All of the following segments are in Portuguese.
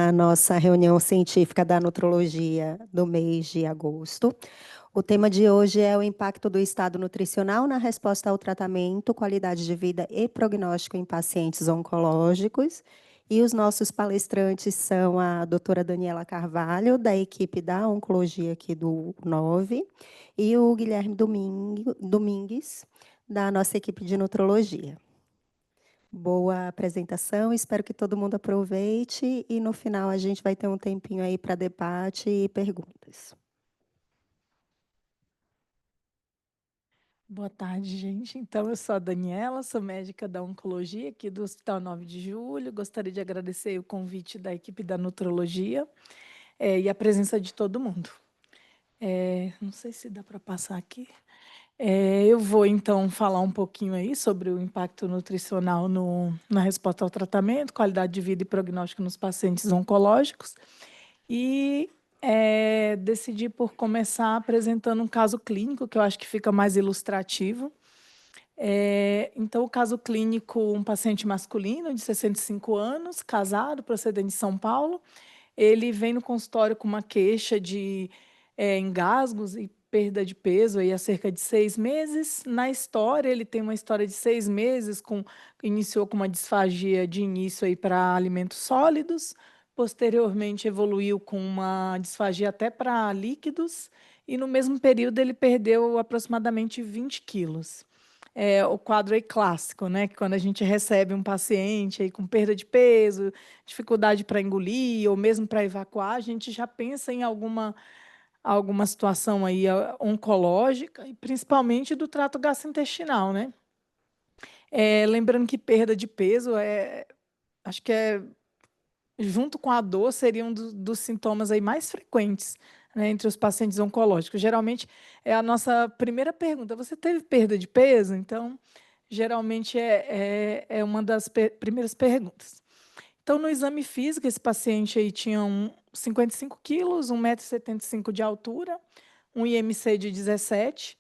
a nossa reunião científica da nutrologia do mês de agosto. O tema de hoje é o impacto do estado nutricional na resposta ao tratamento, qualidade de vida e prognóstico em pacientes oncológicos. E os nossos palestrantes são a doutora Daniela Carvalho, da equipe da oncologia aqui do 9, e o Guilherme Domingues, da nossa equipe de nutrologia. Boa apresentação, espero que todo mundo aproveite e no final a gente vai ter um tempinho aí para debate e perguntas. Boa tarde, gente. Então, eu sou a Daniela, sou médica da oncologia aqui do Hospital 9 de Julho. Gostaria de agradecer o convite da equipe da nutrologia e a presença de todo mundo. Não sei se dá para passar aqui. Eu vou, então, falar um pouquinho aí sobre o impacto nutricional na resposta ao tratamento, qualidade de vida e prognóstico nos pacientes oncológicos. E decidi por começar apresentando um caso clínico, que eu acho que fica mais ilustrativo. Então, o caso clínico, um paciente masculino de 65 anos, casado, procedente de São Paulo. Ele vem no consultório com uma queixa de engasgos e perda de peso aí há cerca de 6 meses. Na história, ele tem uma história de 6 meses, iniciou com uma disfagia de início aí para alimentos sólidos, posteriormente evoluiu com uma disfagia até para líquidos, e no mesmo período ele perdeu aproximadamente 20 quilos. O quadro aí clássico, né? Que quando a gente recebe um paciente aí com perda de peso, dificuldade para engolir ou mesmo para evacuar, a gente já pensa em alguma situação aí oncológica e principalmente do trato gastrointestinal, né? Lembrando que perda de peso acho que junto com a dor seria um dos sintomas aí mais frequentes, né, entre os pacientes oncológicos. Geralmente é a nossa primeira pergunta: você teve perda de peso? Então, geralmente é uma das primeiras perguntas. Então, no exame físico, esse paciente aí tinha 55 quilos, 1,75 m de altura, um IMC de 17.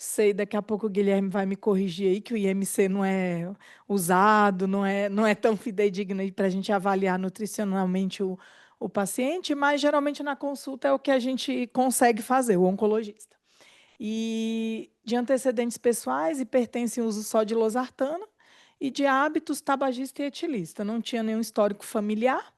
Sei, daqui a pouco o Guilherme vai me corrigir aí que o IMC não é usado, não é tão fidedigno para a gente avaliar nutricionalmente o paciente, mas geralmente na consulta é o que a gente consegue fazer, o oncologista. E de antecedentes pessoais, hipertensa em uso só de losartana, e de hábitos tabagista e etilista. Não tinha nenhum histórico familiar.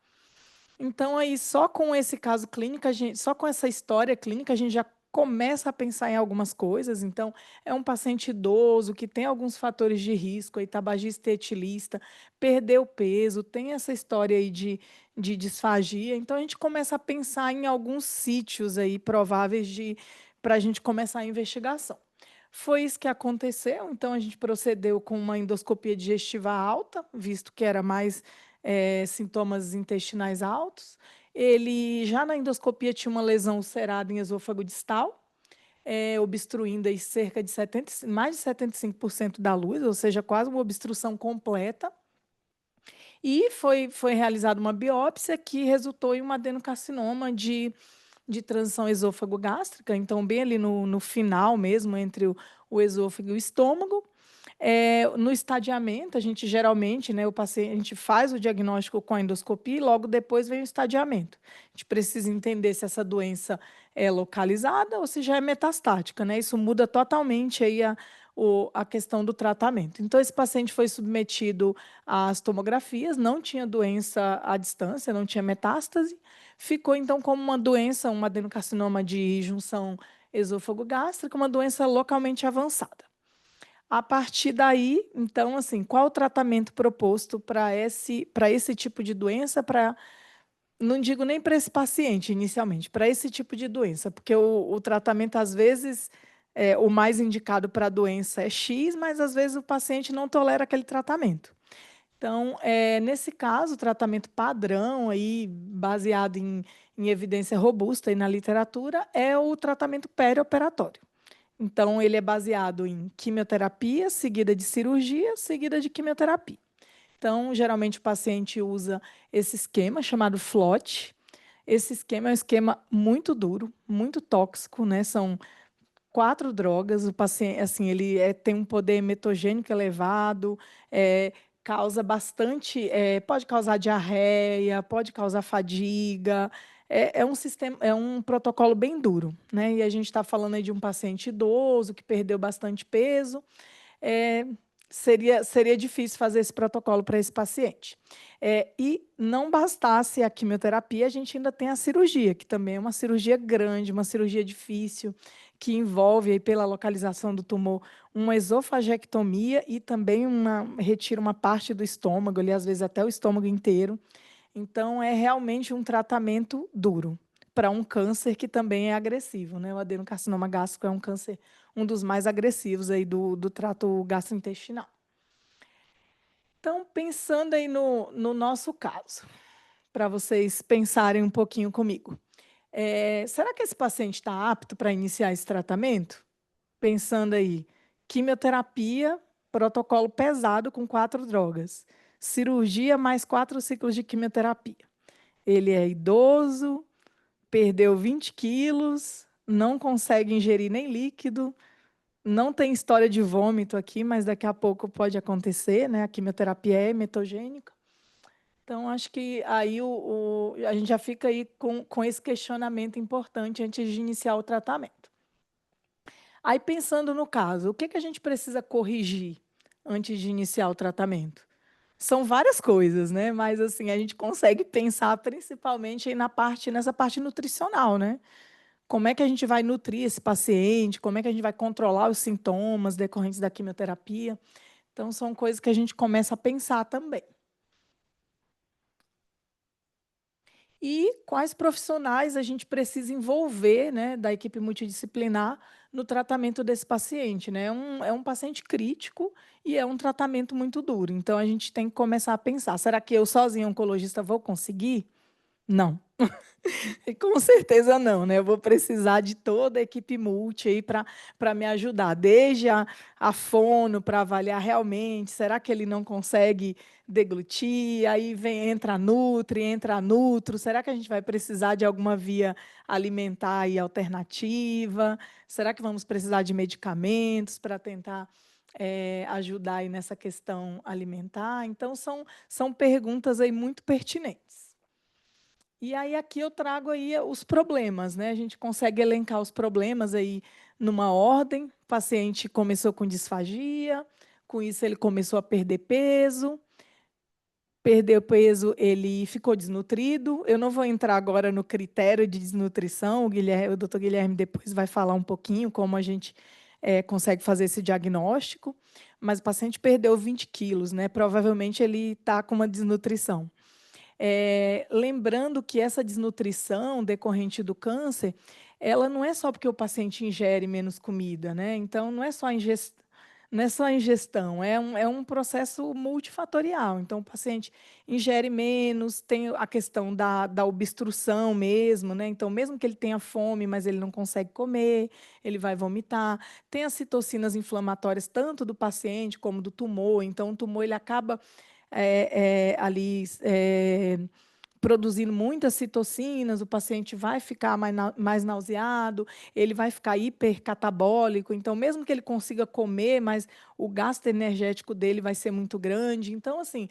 Então, aí, só com esse caso clínico, só com essa história clínica, a gente já começa a pensar em algumas coisas. Então, é um paciente idoso que tem alguns fatores de risco, aí, tabagista e etilista, perdeu peso, tem essa história aí de disfagia. Então, a gente começa a pensar em alguns sítios aí prováveis para a gente começar a investigação. Foi isso que aconteceu. Então, a gente procedeu com uma endoscopia digestiva alta, visto que era mais sintomas intestinais altos. Ele já na endoscopia tinha uma lesão ulcerada em esôfago distal, obstruindo aí cerca de mais de 75% da luz, ou seja, quase uma obstrução completa. E foi realizada uma biópsia que resultou em um adenocarcinoma de transição esôfago-gástrica, então bem ali no final mesmo, entre o esôfago e o estômago. No estadiamento, a gente geralmente, né, o paciente faz o diagnóstico com a endoscopia e logo depois vem o estadiamento. A gente precisa entender se essa doença é localizada ou se já é metastática, né? Isso muda totalmente aí a questão do tratamento. Então, esse paciente foi submetido às tomografias, não tinha doença à distância, não tinha metástase, ficou então como uma doença, um adenocarcinoma de junção esôfago-gástrica, uma doença localmente avançada. A partir daí, então, assim, qual o tratamento proposto para esse tipo de doença? Não digo nem para esse paciente inicialmente, para esse tipo de doença, porque o tratamento, às vezes, o mais indicado para a doença é X, mas às vezes o paciente não tolera aquele tratamento. Então, nesse caso, o tratamento padrão, aí, baseado em evidência robusta e na literatura, é o tratamento perioperatório. Então, ele é baseado em quimioterapia, seguida de cirurgia, seguida de quimioterapia. Então, geralmente, o paciente usa esse esquema chamado FLOT. Esse esquema é um esquema muito duro, muito tóxico, né? São 4 drogas. O paciente, assim, ele tem um poder metogênico elevado, causa bastante, pode causar diarreia, pode causar fadiga. É um protocolo bem duro, né? E a gente está falando aí de um paciente idoso que perdeu bastante peso. É, seria difícil fazer esse protocolo para esse paciente. E não bastasse a quimioterapia, a gente ainda tem a cirurgia, que também é uma cirurgia grande, uma cirurgia difícil, que envolve, aí, pela localização do tumor, uma esofagectomia e também retira uma parte do estômago, ali, às vezes até o estômago inteiro. Então, é realmente um tratamento duro para um câncer que também é agressivo, né? O adenocarcinoma gástrico é um câncer, um dos mais agressivos aí do trato gastrointestinal. Então, pensando aí no nosso caso, para vocês pensarem um pouquinho comigo. Será que esse paciente está apto para iniciar esse tratamento? Pensando aí, quimioterapia, protocolo pesado com 4 drogas, cirurgia mais 4 ciclos de quimioterapia. Ele é idoso, perdeu 20 quilos, não consegue ingerir nem líquido, não tem história de vômito aqui, mas daqui a pouco pode acontecer, né? A quimioterapia é metogênica. Então, acho que aí a gente já fica aí com esse questionamento importante antes de iniciar o tratamento. Aí, pensando no caso, o que a gente precisa corrigir antes de iniciar o tratamento? São várias coisas, né? Mas assim, a gente consegue pensar principalmente aí nessa parte nutricional, né? Como é que a gente vai nutrir esse paciente? Como é que a gente vai controlar os sintomas decorrentes da quimioterapia? Então, são coisas que a gente começa a pensar também. E quais profissionais a gente precisa envolver, né, da equipe multidisciplinar no tratamento desse paciente, né? É um paciente crítico e é um tratamento muito duro. Então, a gente tem que começar a pensar: será que eu, sozinho, oncologista, vou conseguir? Não. E com certeza não, né? Eu vou precisar de toda a equipe multi aí para me ajudar, desde a fono para avaliar realmente, será que ele não consegue deglutir? Aí entra a Nutri, entra a Nutro, será que a gente vai precisar de alguma via alimentar aí alternativa? Será que vamos precisar de medicamentos para tentar ajudar aí nessa questão alimentar? Então, são perguntas aí muito pertinentes. E aí aqui eu trago aí os problemas, né? A gente consegue elencar os problemas aí numa ordem. O paciente começou com disfagia, com isso ele começou a perder peso. Perdeu peso, ele ficou desnutrido. Eu não vou entrar agora no critério de desnutrição, o doutor Guilherme depois vai falar um pouquinho como a gente consegue fazer esse diagnóstico, mas o paciente perdeu 20 quilos, né? Provavelmente ele está com uma desnutrição. Lembrando que essa desnutrição decorrente do câncer, ela não é só porque o paciente ingere menos comida, né? Então, não é só a ingestão, é um processo multifatorial. Então, o paciente ingere menos, tem a questão da obstrução mesmo, né? Então, mesmo que ele tenha fome, mas ele não consegue comer, ele vai vomitar. Tem as citocinas inflamatórias, tanto do paciente como do tumor. Então, o tumor ele acaba ali produzindo muitas citocinas, o paciente vai ficar mais nauseado, ele vai ficar hipercatabólico, então mesmo que ele consiga comer, mas o gasto energético dele vai ser muito grande. Então, assim,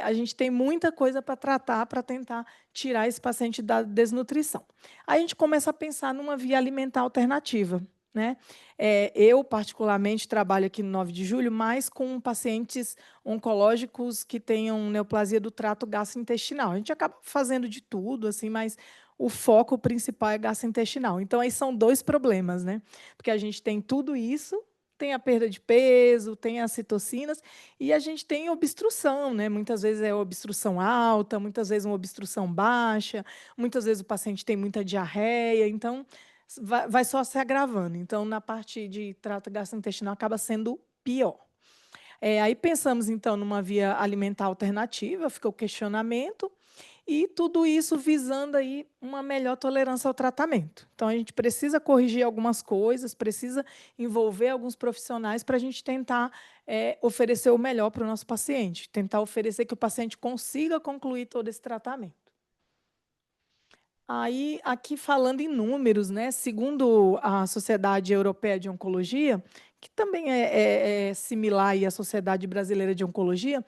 a gente tem muita coisa para tratar para tentar tirar esse paciente da desnutrição. Aí a gente começa a pensar numa via alimentar alternativa, né? Eu, particularmente, trabalho aqui no 9 de julho, mais com pacientes oncológicos que tenham neoplasia do trato gastrointestinal. A gente acaba fazendo de tudo, assim, mas o foco principal é gastrointestinal. Então, aí são 2 problemas, né? Porque a gente tem tudo isso, tem a perda de peso, tem as citocinas, e a gente tem obstrução, né? Muitas vezes é obstrução alta, muitas vezes uma obstrução baixa, muitas vezes o paciente tem muita diarreia, então vai só se agravando. Então, na parte de trato gastrointestinal, acaba sendo pior. Aí pensamos, então, numa via alimentar alternativa, fica o questionamento, e tudo isso visando aí uma melhor tolerância ao tratamento. Então, a gente precisa corrigir algumas coisas, precisa envolver alguns profissionais para a gente tentar oferecer o melhor para o nosso paciente, tentar oferecer que o paciente consiga concluir todo esse tratamento. Aí, aqui falando em números, né, segundo a Sociedade Europeia de Oncologia, que também é similar aí à Sociedade Brasileira de Oncologia,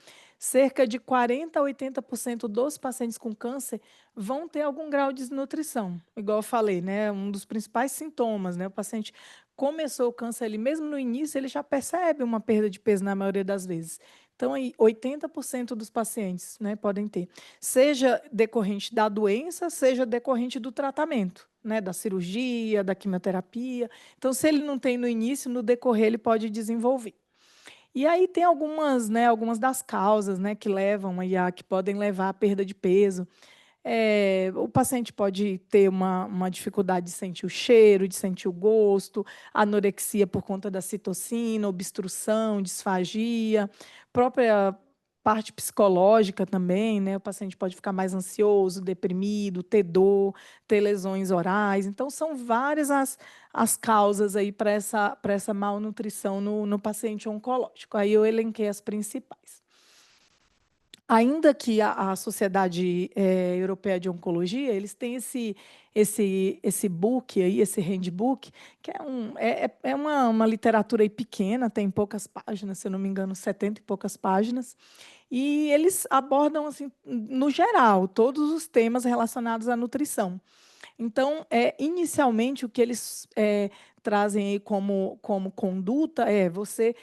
cerca de 40% a 80% dos pacientes com câncer vão ter algum grau de desnutrição. Igual eu falei, né? Um dos principais sintomas, né? O paciente começou o câncer ali, mesmo no início, ele já percebe uma perda de peso na maioria das vezes. Então, aí, 80% dos pacientes, né, podem ter, seja decorrente da doença, seja decorrente do tratamento, né, da cirurgia, da quimioterapia. Então, se ele não tem no início, no decorrer ele pode desenvolver. E aí tem algumas, né, algumas das causas, né, que levam aí que podem levar à perda de peso. O paciente pode ter uma dificuldade de sentir o cheiro, de sentir o gosto, anorexia por conta da citocina, obstrução, disfagia, própria parte psicológica também, né? O paciente pode ficar mais ansioso, deprimido, ter dor, ter lesões orais. Então, são várias as causas aí para essa malnutrição no paciente oncológico. Aí eu elenquei as principais. Ainda que a Sociedade Europeia de Oncologia, eles têm esse book aí, esse handbook, que é uma literatura aí pequena, tem poucas páginas, se eu não me engano, 70 e poucas páginas, e eles abordam, assim, no geral, todos os temas relacionados à nutrição. Então, inicialmente, o que eles trazem aí como conduta é você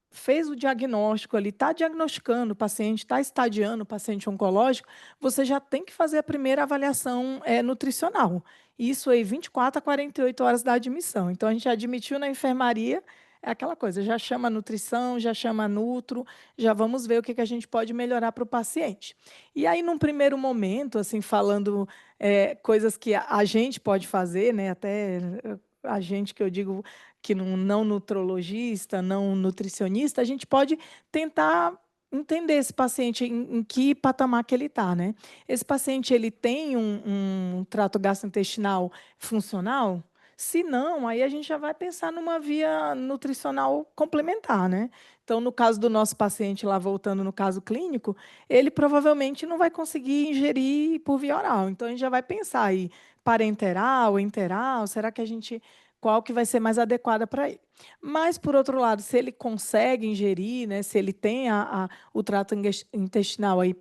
fez o diagnóstico ali, está diagnosticando o paciente, está estadiando o paciente oncológico, você já tem que fazer a primeira avaliação nutricional. Isso aí, 24 a 48 horas da admissão. Então, a gente admitiu na enfermaria, é aquela coisa, já chama a nutrição, já chama a nutro, já vamos ver o que a gente pode melhorar para o paciente. E aí, num primeiro momento, assim, falando coisas que a gente pode fazer, né, até a gente que eu digo que não nutrologista, não nutricionista, a gente pode tentar entender esse paciente em que patamar que ele está, né? Esse paciente ele tem um trato gastrointestinal funcional? Se não, aí a gente já vai pensar numa via nutricional complementar, né? Então, no caso do nosso paciente, lá voltando no caso clínico, ele provavelmente não vai conseguir ingerir por via oral. Então, a gente já vai pensar aí, parenteral, enteral, será que a gente qual que vai ser mais adequada para ele. Mas, por outro lado, se ele consegue ingerir, né, se ele tem o trato intestinal aí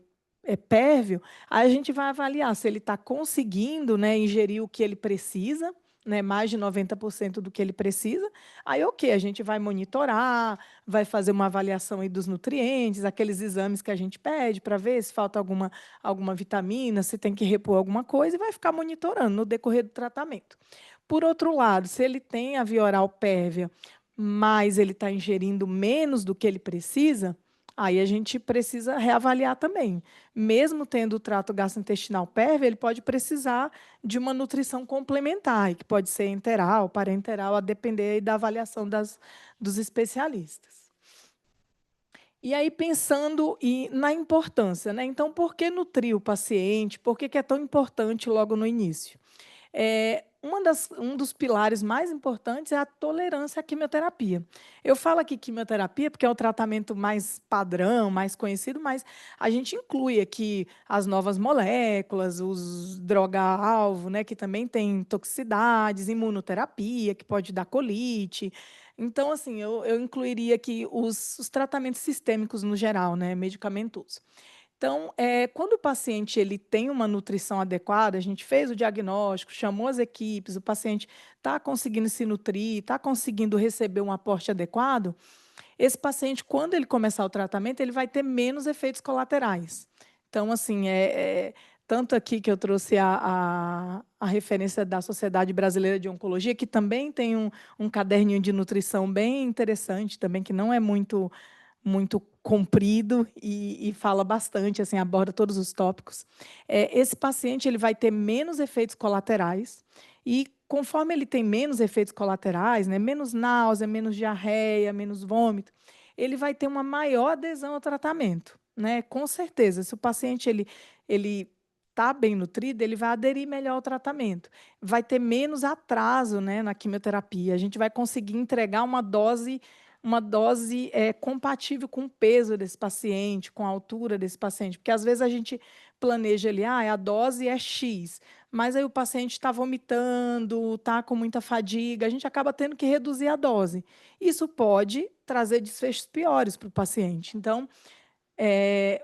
pérvio, aí a gente vai avaliar se ele está conseguindo, né, ingerir o que ele precisa, né, mais de 90% do que ele precisa. Aí, ok, a gente vai monitorar, vai fazer uma avaliação aí dos nutrientes, aqueles exames que a gente pede para ver se falta alguma vitamina, se tem que repor alguma coisa, e vai ficar monitorando no decorrer do tratamento. Por outro lado, se ele tem a via oral pérvia, mas ele está ingerindo menos do que ele precisa, aí a gente precisa reavaliar também. Mesmo tendo o trato gastrointestinal pérvio, ele pode precisar de uma nutrição complementar, que pode ser enteral, parenteral, a depender aí da avaliação dos especialistas. E aí, pensando na importância, né? Então, por que nutrir o paciente? Por que é tão importante logo no início? Um dos pilares mais importantes é a tolerância à quimioterapia. Eu falo aqui quimioterapia porque é o tratamento mais padrão, mais conhecido, mas a gente inclui aqui as novas moléculas, os droga-alvo, né, que também tem toxicidades, imunoterapia, que pode dar colite. Então, assim, eu incluiria aqui os tratamentos sistêmicos no geral, né, medicamentosos. Então, quando o paciente ele tem uma nutrição adequada, a gente fez o diagnóstico, chamou as equipes, o paciente está conseguindo se nutrir, está conseguindo receber um aporte adequado, esse paciente, quando ele começar o tratamento, ele vai ter menos efeitos colaterais. Então, assim, tanto aqui que eu trouxe a referência da Sociedade Brasileira de Oncologia, que também tem um caderninho de nutrição bem interessante, também, que não é muito comprido e fala bastante, assim, aborda todos os tópicos. Esse paciente ele vai ter menos efeitos colaterais e conforme ele tem menos efeitos colaterais, né, menos náusea, menos diarreia, menos vômito, ele vai ter uma maior adesão ao tratamento, né? Com certeza, se o paciente ele está bem nutrido, ele vai aderir melhor ao tratamento, vai ter menos atraso, né, na quimioterapia. A gente vai conseguir entregar uma dose compatível com o peso desse paciente, com a altura desse paciente, porque às vezes a gente planeja ali, a dose é X, mas aí o paciente está vomitando, está com muita fadiga, a gente acaba tendo que reduzir a dose. Isso pode trazer desfechos piores para o paciente. Então,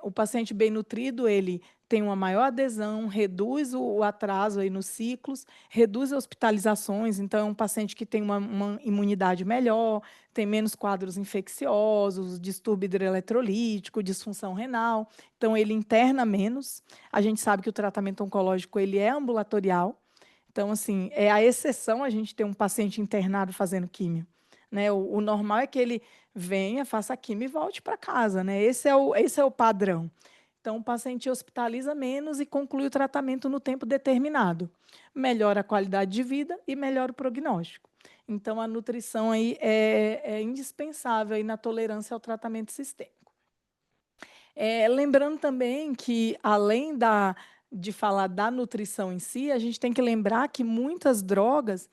O paciente bem nutrido, ele tem uma maior adesão, reduz o atraso aí nos ciclos, reduz hospitalizações, então é um paciente que tem uma imunidade melhor, tem menos quadros infecciosos, distúrbio hidroeletrolítico, disfunção renal, então ele interna menos. A gente sabe que o tratamento oncológico ele é ambulatorial, então, assim, é a exceção a gente ter um paciente internado fazendo químio, né? O normal é que ele venha, faça a quimio e volte para casa, né? Esse é o padrão. Então, o paciente hospitaliza menos e conclui o tratamento no tempo determinado. Melhora a qualidade de vida e melhora o prognóstico. Então, a nutrição aí é indispensável aí na tolerância ao tratamento sistêmico. Lembrando também que, além de falar da nutrição em si, a gente tem que lembrar que muitas drogas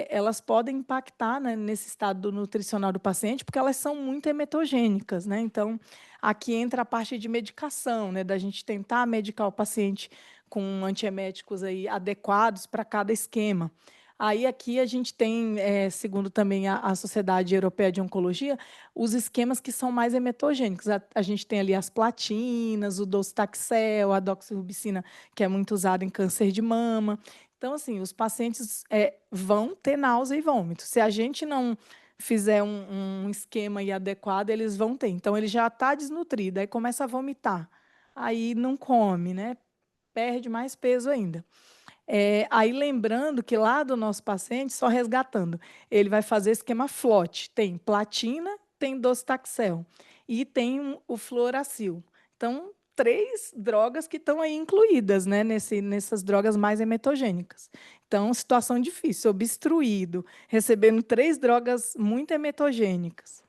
elas podem impactar, né, nesse estado nutricional do paciente, porque elas são muito emetogênicas, né? Então, aqui entra a parte de medicação, né, da gente tentar medicar o paciente com antieméticos aí adequados para cada esquema. Aí aqui a gente tem, segundo também a Sociedade Europeia de Oncologia, os esquemas que são mais emetogênicos. A gente tem ali as platinas, o docetaxel, a doxorubicina, que é muito usada em câncer de mama. Então, assim, os pacientes vão ter náusea e vômito. Se a gente não fizer um esquema aí adequado, eles vão ter. Então, ele já está desnutrido, aí começa a vomitar, aí não come, né? Perde mais peso ainda. Aí lembrando que lá do nosso paciente, só resgatando, ele vai fazer esquema FLOT. Tem platina, tem docetaxel e tem o fluoracil. Então, 3 drogas que estão aí incluídas, né, nessas drogas mais emetogênicas. Então, situação difícil, obstruído, recebendo 3 drogas muito emetogênicas.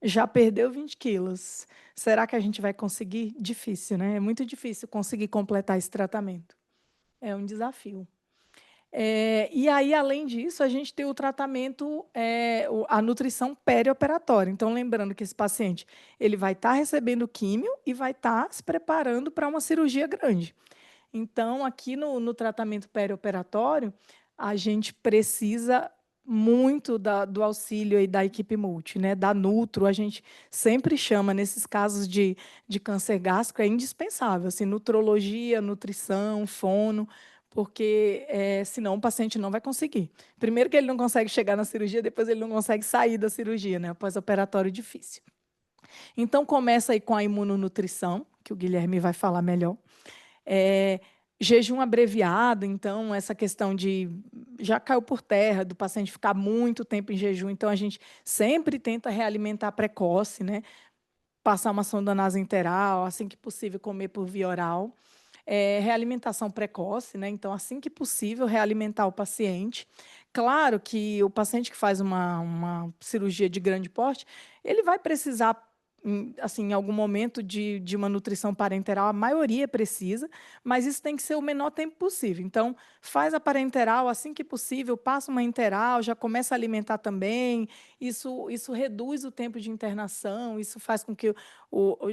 Já perdeu 20 quilos. Será que a gente vai conseguir? Difícil, né? É muito difícil conseguir completar esse tratamento. É um desafio. E aí, além disso, a gente tem o tratamento, a nutrição perioperatória. Então, lembrando que esse paciente ele vai estar recebendo químio e vai estar se preparando para uma cirurgia grande. Então, aqui no tratamento perioperatório, a gente precisa muito do auxílio aí da equipe multi, né? Da Nutro, a gente sempre chama, nesses casos de câncer gástrico, é indispensável, assim, nutrologia, nutrição, fono, porque senão o paciente não vai conseguir. Primeiro que ele não consegue chegar na cirurgia, depois ele não consegue sair da cirurgia, né? Pós-operatório difícil. Então, começa aí com a imunonutrição, que o Guilherme vai falar melhor. Jejum abreviado, então, essa questão de já caiu por terra do paciente ficar muito tempo em jejum, então a gente sempre tenta realimentar precoce, né? Passar uma sonda nasointeral, assim que possível, comer por via oral. Realimentação precoce, né? Então, assim que possível, realimentar o paciente. Claro que o paciente que faz uma cirurgia de grande porte, ele vai precisar, assim, em algum momento de uma nutrição parenteral, a maioria precisa, mas isso tem que ser o menor tempo possível. Então, faz a parenteral assim que possível, passa uma enteral, já começa a alimentar também. Isso reduz o tempo de internação, isso faz com que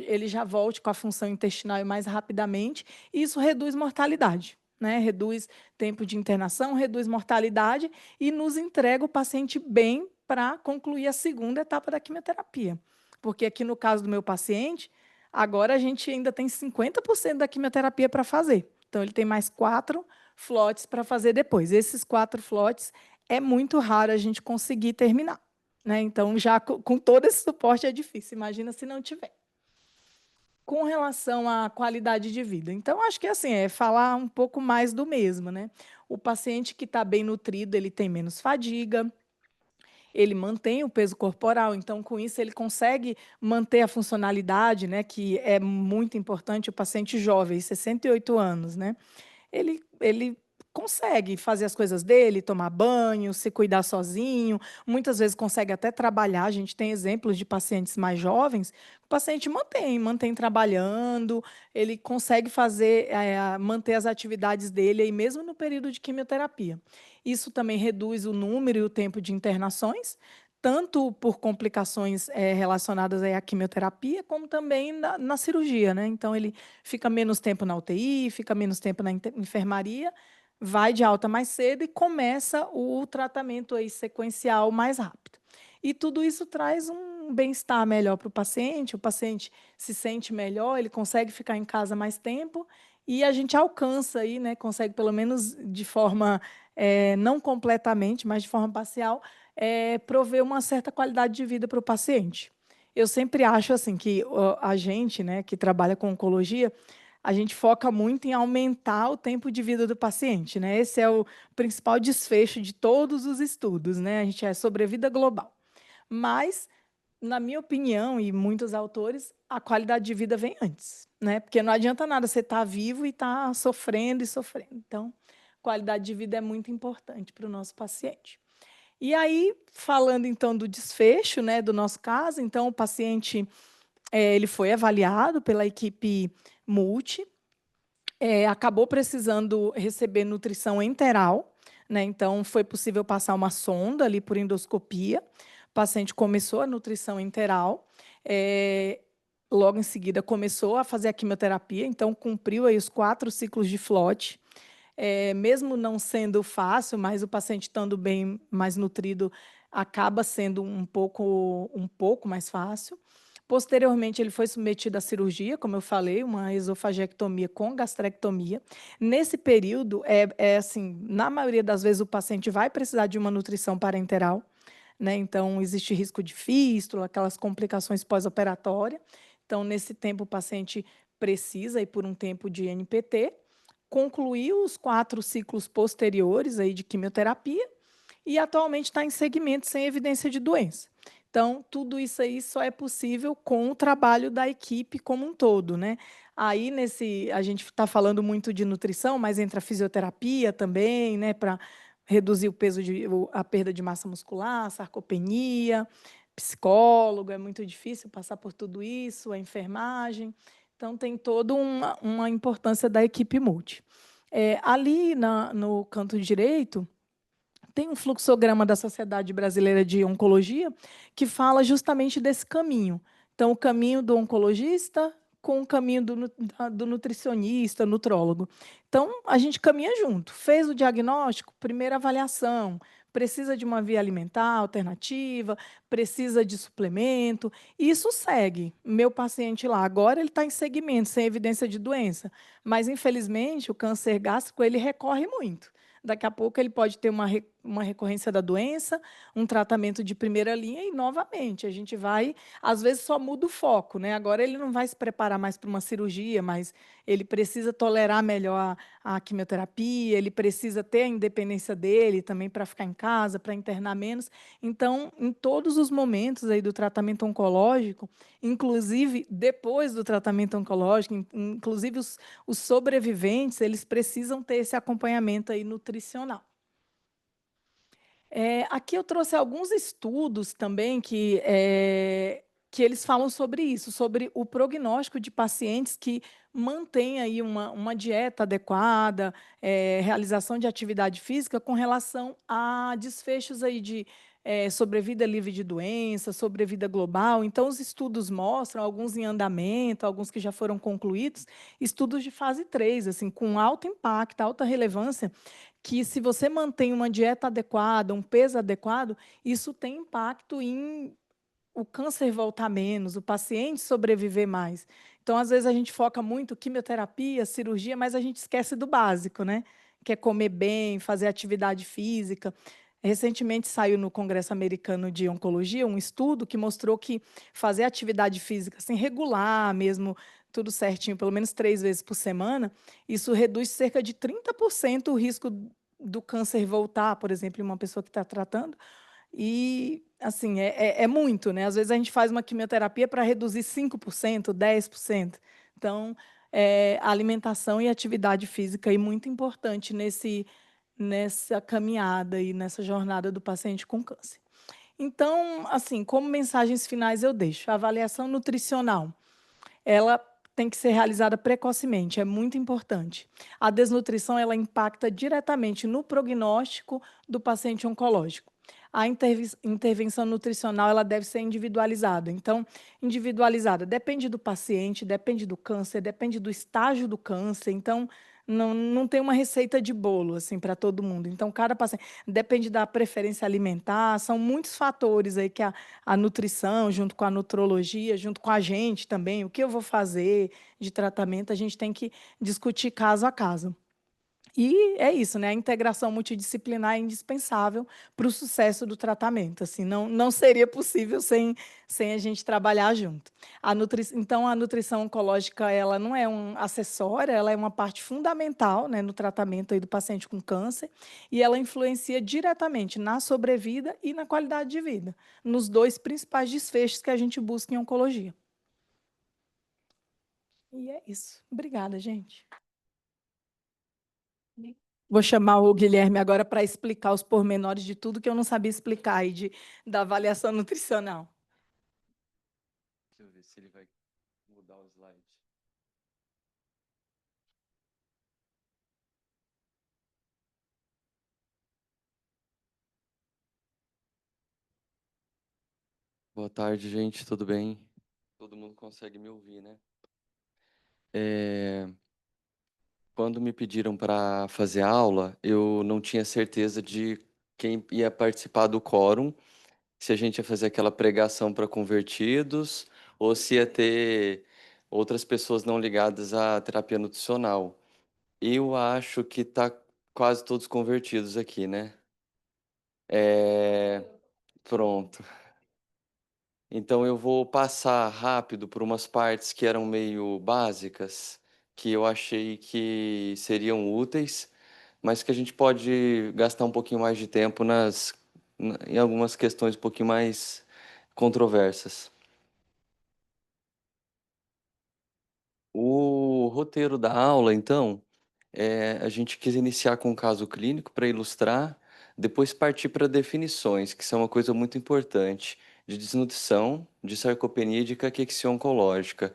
ele já volte com a função intestinal mais rapidamente, e isso reduz mortalidade. Né, reduz tempo de internação, reduz mortalidade e nos entrega o paciente bem para concluir a segunda etapa da quimioterapia. Porque aqui no caso do meu paciente, agora a gente ainda tem 50% da quimioterapia para fazer. Então, ele tem mais 4 flotes para fazer depois. Esses 4 flotes é muito raro a gente conseguir terminar. Né? Então, já com todo esse suporte é difícil. Imagina se não tiver. Com relação à qualidade de vida. Então, acho que assim, falar um pouco mais do mesmo, né? O paciente que está bem nutrido, ele tem menos fadiga, ele mantém o peso corporal, então, com isso, ele consegue manter a funcionalidade, né? Que é muito importante, o paciente jovem, 68 anos, né? Ele consegue fazer as coisas dele, tomar banho, se cuidar sozinho, muitas vezes consegue até trabalhar. A gente tem exemplos de pacientes mais jovens, o paciente mantém trabalhando, ele consegue manter as atividades dele aí mesmo no período de quimioterapia. Isso também reduz o número e o tempo de internações, tanto por complicações relacionadas aí à quimioterapia, como também na cirurgia, né? Então, ele fica menos tempo na UTI, fica menos tempo na enfermaria, vai de alta mais cedo e começa o tratamento aí sequencial mais rápido. E tudo isso traz um bem-estar melhor para o paciente se sente melhor, ele consegue ficar em casa mais tempo e a gente alcança aí, né, consegue pelo menos de forma, não completamente, mas de forma parcial, prover uma certa qualidade de vida para o paciente. Eu sempre acho assim que a gente, né, que trabalha com oncologia, a gente foca muito em aumentar o tempo de vida do paciente, né? Esse é o principal desfecho de todos os estudos, né? A gente é sobrevida global. Mas, na minha opinião, e muitos autores, a qualidade de vida vem antes, né? Porque não adianta nada você estar vivo e estar sofrendo e sofrendo. Então, qualidade de vida é muito importante para o nosso paciente. E aí, falando então do desfecho, né, do nosso caso, então o paciente ele foi avaliado pela equipe multi, acabou precisando receber nutrição enteral, né? Então foi possível passar uma sonda ali por endoscopia. O paciente começou a nutrição enteral, logo em seguida começou a fazer a quimioterapia, então cumpriu aí os 4 ciclos de FLOT. Mesmo não sendo fácil, mas o paciente estando bem mais nutrido acaba sendo um pouco mais fácil. Posteriormente, ele foi submetido à cirurgia, como eu falei, uma esofagectomia com gastrectomia. Nesse período, assim, na maioria das vezes o paciente vai precisar de uma nutrição parenteral, né? Então, existe risco de fístula, aquelas complicações pós-operatórias. Então, nesse tempo, o paciente precisa ir por um tempo de NPT, concluiu os 4 ciclos posteriores aí de quimioterapia e atualmente está em segmento sem evidência de doença. Então, tudo isso aí só é possível com o trabalho da equipe como um todo, né? Aí, a gente está falando muito de nutrição, mas entra a fisioterapia também, né? Para reduzir a perda de massa muscular, sarcopenia, psicólogo, é muito difícil passar por tudo isso, a enfermagem. Então, tem toda uma importância da equipe multi. Ali no canto direito, tem um fluxograma da Sociedade Brasileira de Oncologia que fala justamente desse caminho. Então, o caminho do oncologista com o caminho do nutricionista, nutrólogo. Então, a gente caminha junto. Fez o diagnóstico, primeira avaliação, precisa de uma via alimentar alternativa, precisa de suplemento. Isso segue. Meu paciente lá, agora ele está em segmento, sem evidência de doença. Mas, infelizmente, o câncer gástrico ele recorre muito. Daqui a pouco ele pode ter uma recorrência da doença, um tratamento de primeira linha e, novamente, a gente vai, às vezes só muda o foco, né? Agora ele não vai se preparar mais para uma cirurgia, mas ele precisa tolerar melhor a quimioterapia, ele precisa ter a independência dele também para ficar em casa, para internar menos. Então, em todos os momentos aí do tratamento oncológico, inclusive depois do tratamento oncológico, inclusive os sobreviventes, eles precisam ter esse acompanhamento aí nutricional. Aqui eu trouxe alguns estudos também que eles falam sobre isso, sobre o prognóstico de pacientes que mantêm aí uma dieta adequada, realização de atividade física com relação a desfechos aí de sobrevida livre de doença, sobrevida global. Então, os estudos mostram, alguns em andamento, alguns que já foram concluídos, estudos de fase 3, assim, com alto impacto, alta relevância, que se você mantém uma dieta adequada, um peso adequado, isso tem impacto em o câncer voltar menos, o paciente sobreviver mais. Então, às vezes, a gente foca muito quimioterapia, cirurgia, mas a gente esquece do básico, né? Que é comer bem, fazer atividade física. Recentemente saiu no Congresso Americano de Oncologia um estudo que mostrou que fazer atividade física assim, regular mesmo, tudo certinho, pelo menos 3 vezes por semana, isso reduz cerca de 30% o risco do câncer voltar, por exemplo, em uma pessoa que está tratando. E, assim, é muito, né? Às vezes a gente faz uma quimioterapia para reduzir 5%, 10%. Então, alimentação e atividade física aí muito importante nessa caminhada e nessa jornada do paciente com câncer. Então, assim, como mensagens finais eu deixo, a avaliação nutricional, ela tem que ser realizada precocemente, é muito importante. A desnutrição, ela impacta diretamente no prognóstico do paciente oncológico. A intervenção nutricional, ela deve ser individualizada. Então, individualizada depende do paciente, depende do câncer, depende do estágio do câncer. Então, não tem uma receita de bolo assim para todo mundo. Então, cada paciente depende da preferência alimentar, são muitos fatores aí que a nutrição, junto com a nutrologia, junto com a gente também, o que eu vou fazer de tratamento, a gente tem que discutir caso a caso. E é isso, né? A integração multidisciplinar é indispensável para o sucesso do tratamento. Assim, não seria possível sem a gente trabalhar junto. Então, a nutrição oncológica, ela não é um acessório, ela é uma parte fundamental, né, no tratamento aí do paciente com câncer, e ela influencia diretamente na sobrevida e na qualidade de vida, nos dois principais desfechos que a gente busca em oncologia. E é isso. Obrigada, gente. Vou chamar o Guilherme agora para explicar os pormenores de tudo que eu não sabia explicar aí da avaliação nutricional. Deixa eu ver se ele vai mudar o slide. Boa tarde, gente, tudo bem? Todo mundo consegue me ouvir, né? Quando me pediram para fazer aula, eu não tinha certeza de quem ia participar do quórum, se a gente ia fazer aquela pregação para convertidos ou se ia ter outras pessoas não ligadas à terapia nutricional. Eu acho que tá quase todos convertidos aqui, né? É... Pronto. Então eu vou passar rápido por umas partes que eram meio básicas, que eu achei que seriam úteis, mas que a gente pode gastar um pouquinho mais de tempo em algumas questões um pouquinho mais controversas. O roteiro da aula, então, a gente quis iniciar com um caso clínico para ilustrar, depois partir para definições, que são uma coisa muito importante, de desnutrição, de sarcopenia e de caquexia oncológica,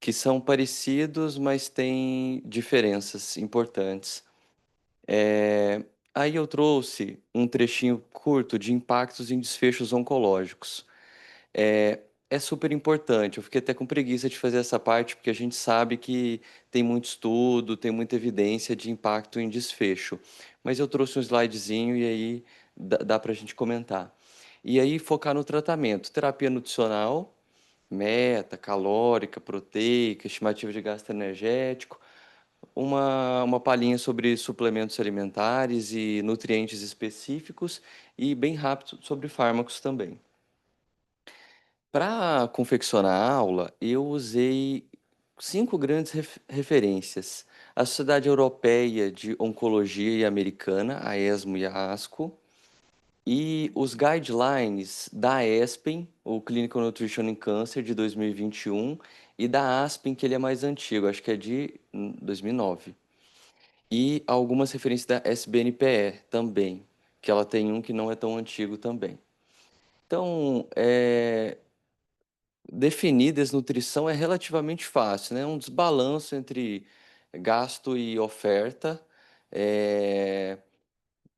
que são parecidos, mas têm diferenças importantes. Aí eu trouxe um trechinho curto de impactos em desfechos oncológicos. É, é super importante. Eu fiquei até com preguiça de fazer essa parte, porque a gente sabe que tem muito estudo, tem muita evidência de impacto em desfecho. Mas eu trouxe um slidezinho e aí dá para a gente comentar. E aí focar no tratamento. Terapia nutricional, meta, calórica, proteica, estimativa de gasto energético, uma palhinha sobre suplementos alimentares e nutrientes específicos e bem rápido sobre fármacos também. Para confeccionar a aula, eu usei 5 grandes referências. A Sociedade Europeia de Oncologia e Americana, a ESMO e a ASCO, e os guidelines da ESPEN, o Clinical Nutrition in Cancer, de 2021, e da ASPEN, que ele é mais antigo, acho que é de 2009. E algumas referências da SBNPE também, que ela tem um que não é tão antigo também. Então, definir desnutrição é relativamente fácil, né? Um desbalanço entre gasto e oferta. É,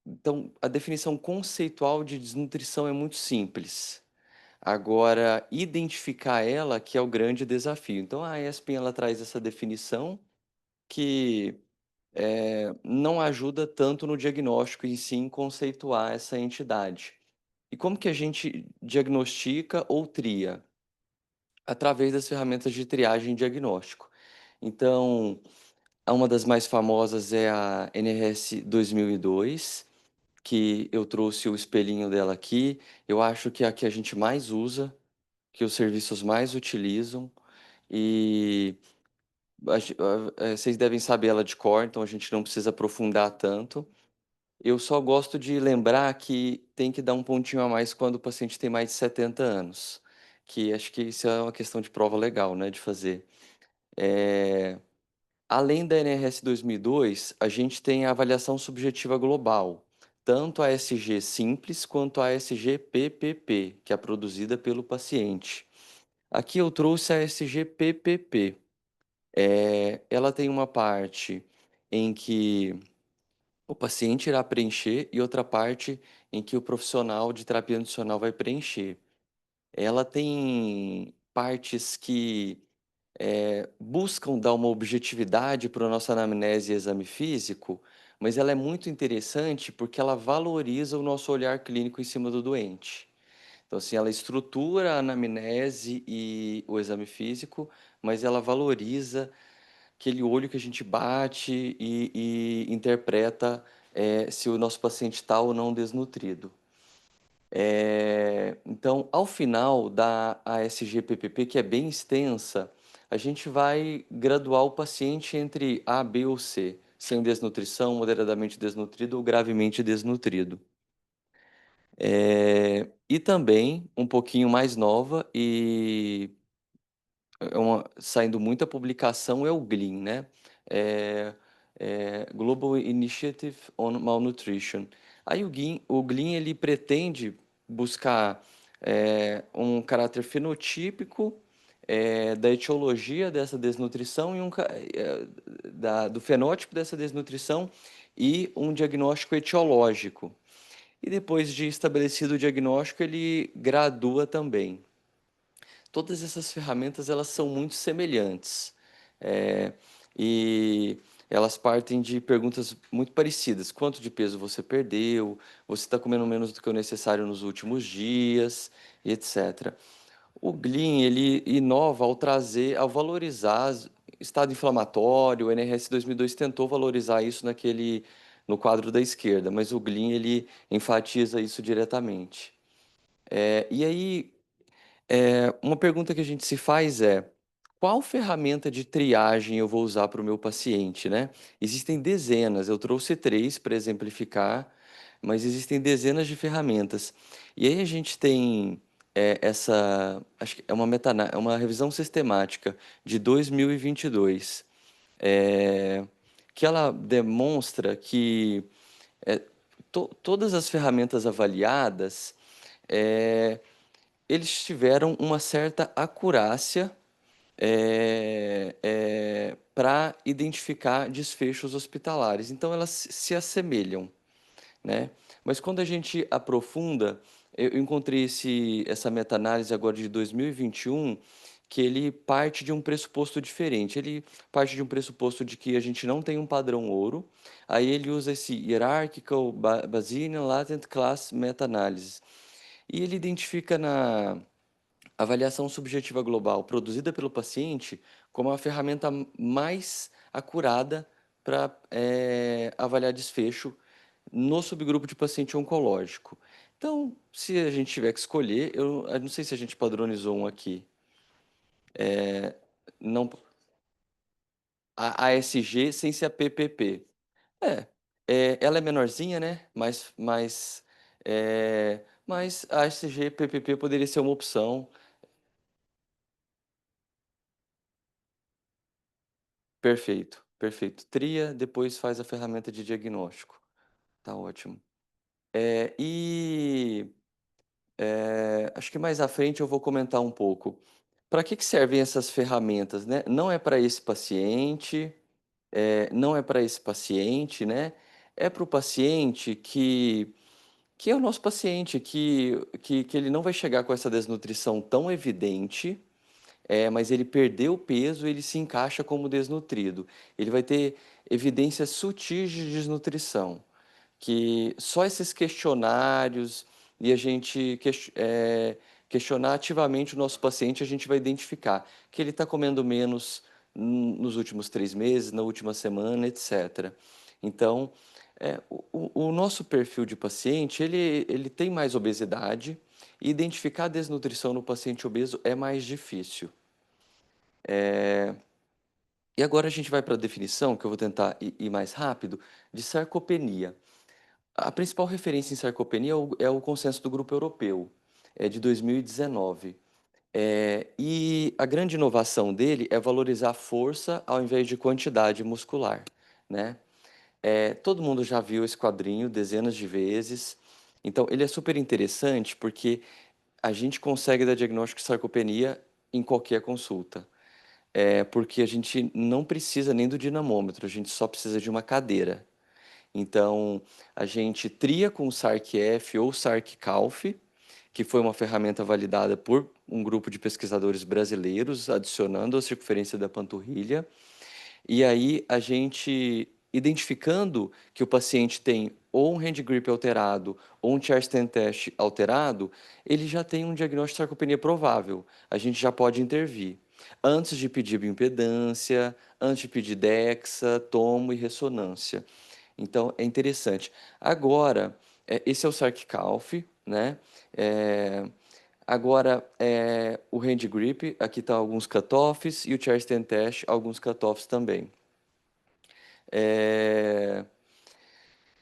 Então, a definição conceitual de desnutrição é muito simples. Agora, identificar ela que é o grande desafio. Então, a ESPEN ela traz essa definição que não ajuda tanto no diagnóstico e sim conceituar essa entidade. E como que a gente diagnostica ou tria? Através das ferramentas de triagem e diagnóstico. Então, uma das mais famosas é a NRS 2002, que eu trouxe o espelhinho dela aqui. Eu acho que é a que a gente mais usa, que os serviços mais utilizam. E vocês devem saber ela de cor, então a gente não precisa aprofundar tanto. Eu só gosto de lembrar que tem que dar um pontinho a mais quando o paciente tem mais de 70 anos, que acho que isso é uma questão de prova legal, né, de fazer. É, Além da NRS 2002, a gente tem a avaliação subjetiva global, tanto a SG simples quanto a SG PPP, que é produzida pelo paciente. Aqui eu trouxe a SG PPP. Ela tem uma parte em que o paciente irá preencher e outra parte em que o profissional de terapia nutricional vai preencher. Ela tem partes que buscam dar uma objetividade para a nossa anamnese e exame físico, mas ela é muito interessante porque ela valoriza o nosso olhar clínico em cima do doente. Então, assim, ela estrutura a anamnese e o exame físico, mas ela valoriza aquele olho que a gente bate e interpreta se o nosso paciente está ou não desnutrido. Então, ao final da ASG-PPP, que é bem extensa, a gente vai graduar o paciente entre A, B ou C, sem desnutrição, moderadamente desnutrido ou gravemente desnutrido. E também, um pouquinho mais nova e saindo muita publicação, é o GLIM, né? É, Global Initiative on Malnutrition. Aí o GLIM ele pretende buscar um caráter fenotípico da etiologia dessa desnutrição e do fenótipo dessa desnutrição e um diagnóstico etiológico. E depois de estabelecido o diagnóstico, ele gradua também. Todas essas ferramentas elas são muito semelhantes e elas partem de perguntas muito parecidas. Quanto de peso você perdeu? Você está comendo menos do que o necessário nos últimos dias, e etc. O GLIM ele inova ao valorizar estado inflamatório. O NRS 2002 tentou valorizar isso no quadro da esquerda, mas o GLIM ele enfatiza isso diretamente. E aí uma pergunta que a gente se faz é: qual ferramenta de triagem eu vou usar para o meu paciente, né? Existem dezenas, eu trouxe três para exemplificar, mas existem dezenas de ferramentas. E aí a gente tem acho que é é uma revisão sistemática de 2022, que ela demonstra que é, todas as ferramentas avaliadas é, eles tiveram uma certa acurácia para identificar desfechos hospitalares. Então, elas se assemelham, né? Mas quando a gente aprofunda, eu encontrei essa meta-análise agora de 2021, que ele parte de um pressuposto diferente. Ele parte de um pressuposto de que a gente não tem um padrão ouro, aí ele usa esse Hierarchical Bayesian Latent Class Meta-Análise. E ele identifica na avaliação subjetiva global produzida pelo paciente como a ferramenta mais acurada para avaliar desfecho no subgrupo de paciente oncológico. Então, se a gente tiver que escolher, eu não sei se a gente padronizou um aqui. Não, a ASG sem ser a PPP. É, ela é menorzinha, né? Mas a ASG PPP poderia ser uma opção. Perfeito, perfeito. Tria, depois faz a ferramenta de diagnóstico. Tá ótimo. Acho que mais à frente eu vou comentar um pouco. Para que servem essas ferramentas, né? Não é para esse paciente, não é para esse paciente, né? É para o paciente que é o nosso paciente, que ele não vai chegar com essa desnutrição tão evidente, mas ele perdeu peso, ele se encaixa como desnutrido. Ele vai ter evidências sutis de desnutrição, que só esses questionários e a gente questionar ativamente o nosso paciente, a gente vai identificar que ele está comendo menos nos últimos 3 meses, na última semana, etc. Então, o nosso perfil de paciente, ele tem mais obesidade, e identificar a desnutrição no paciente obeso é mais difícil. E agora a gente vai para a definição, que eu vou tentar ir mais rápido, de sarcopenia. A principal referência em sarcopenia é o consenso do Grupo Europeu, de 2019. E a grande inovação dele é valorizar força ao invés de quantidade muscular, né? Todo mundo já viu esse quadrinho dezenas de vezes. Então, ele é super interessante porque a gente consegue dar diagnóstico de sarcopenia em qualquer consulta. Porque a gente não precisa nem do dinamômetro, a gente só precisa de uma cadeira. Então, a gente tria com o SARC-F ou SARC-CALF que foi uma ferramenta validada por um grupo de pesquisadores brasileiros, adicionando a circunferência da panturrilha. E aí a gente, identificando que o paciente tem ou um hand grip alterado ou um chair stand test alterado, ele já tem um diagnóstico de sarcopenia provável. A gente já pode intervir. Antes de pedir bioimpedância, antes de pedir DEXA, tomo e ressonância. Então, é interessante. Agora, esse é o SARC-CALF, né? É, agora, o hand grip, aqui estão alguns cutoffs, e o chair stand test, alguns cutoffs também.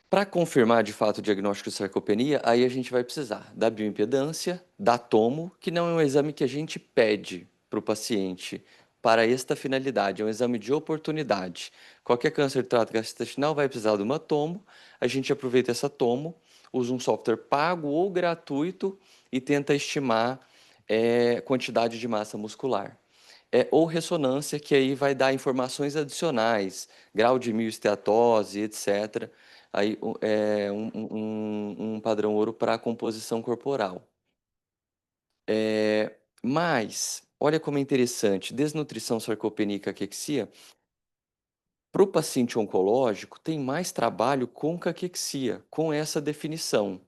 Para confirmar de fato o diagnóstico de sarcopenia, aí a gente vai precisar da bioimpedância, da tomo, que não é um exame que a gente pede para o paciente para esta finalidade, é um exame de oportunidade. Qualquer câncer de trato gastrointestinal vai precisar de uma tomo, a gente aproveita essa tomo, usa um software pago ou gratuito e tenta estimar quantidade de massa muscular. Ou ressonância, que aí vai dar informações adicionais, grau de mioesteatose, etc. Aí um padrão ouro para a composição corporal. Mas, olha como é interessante, desnutrição, sarcopenia e caquexia, para o paciente oncológico, tem mais trabalho com caquexia, com essa definição.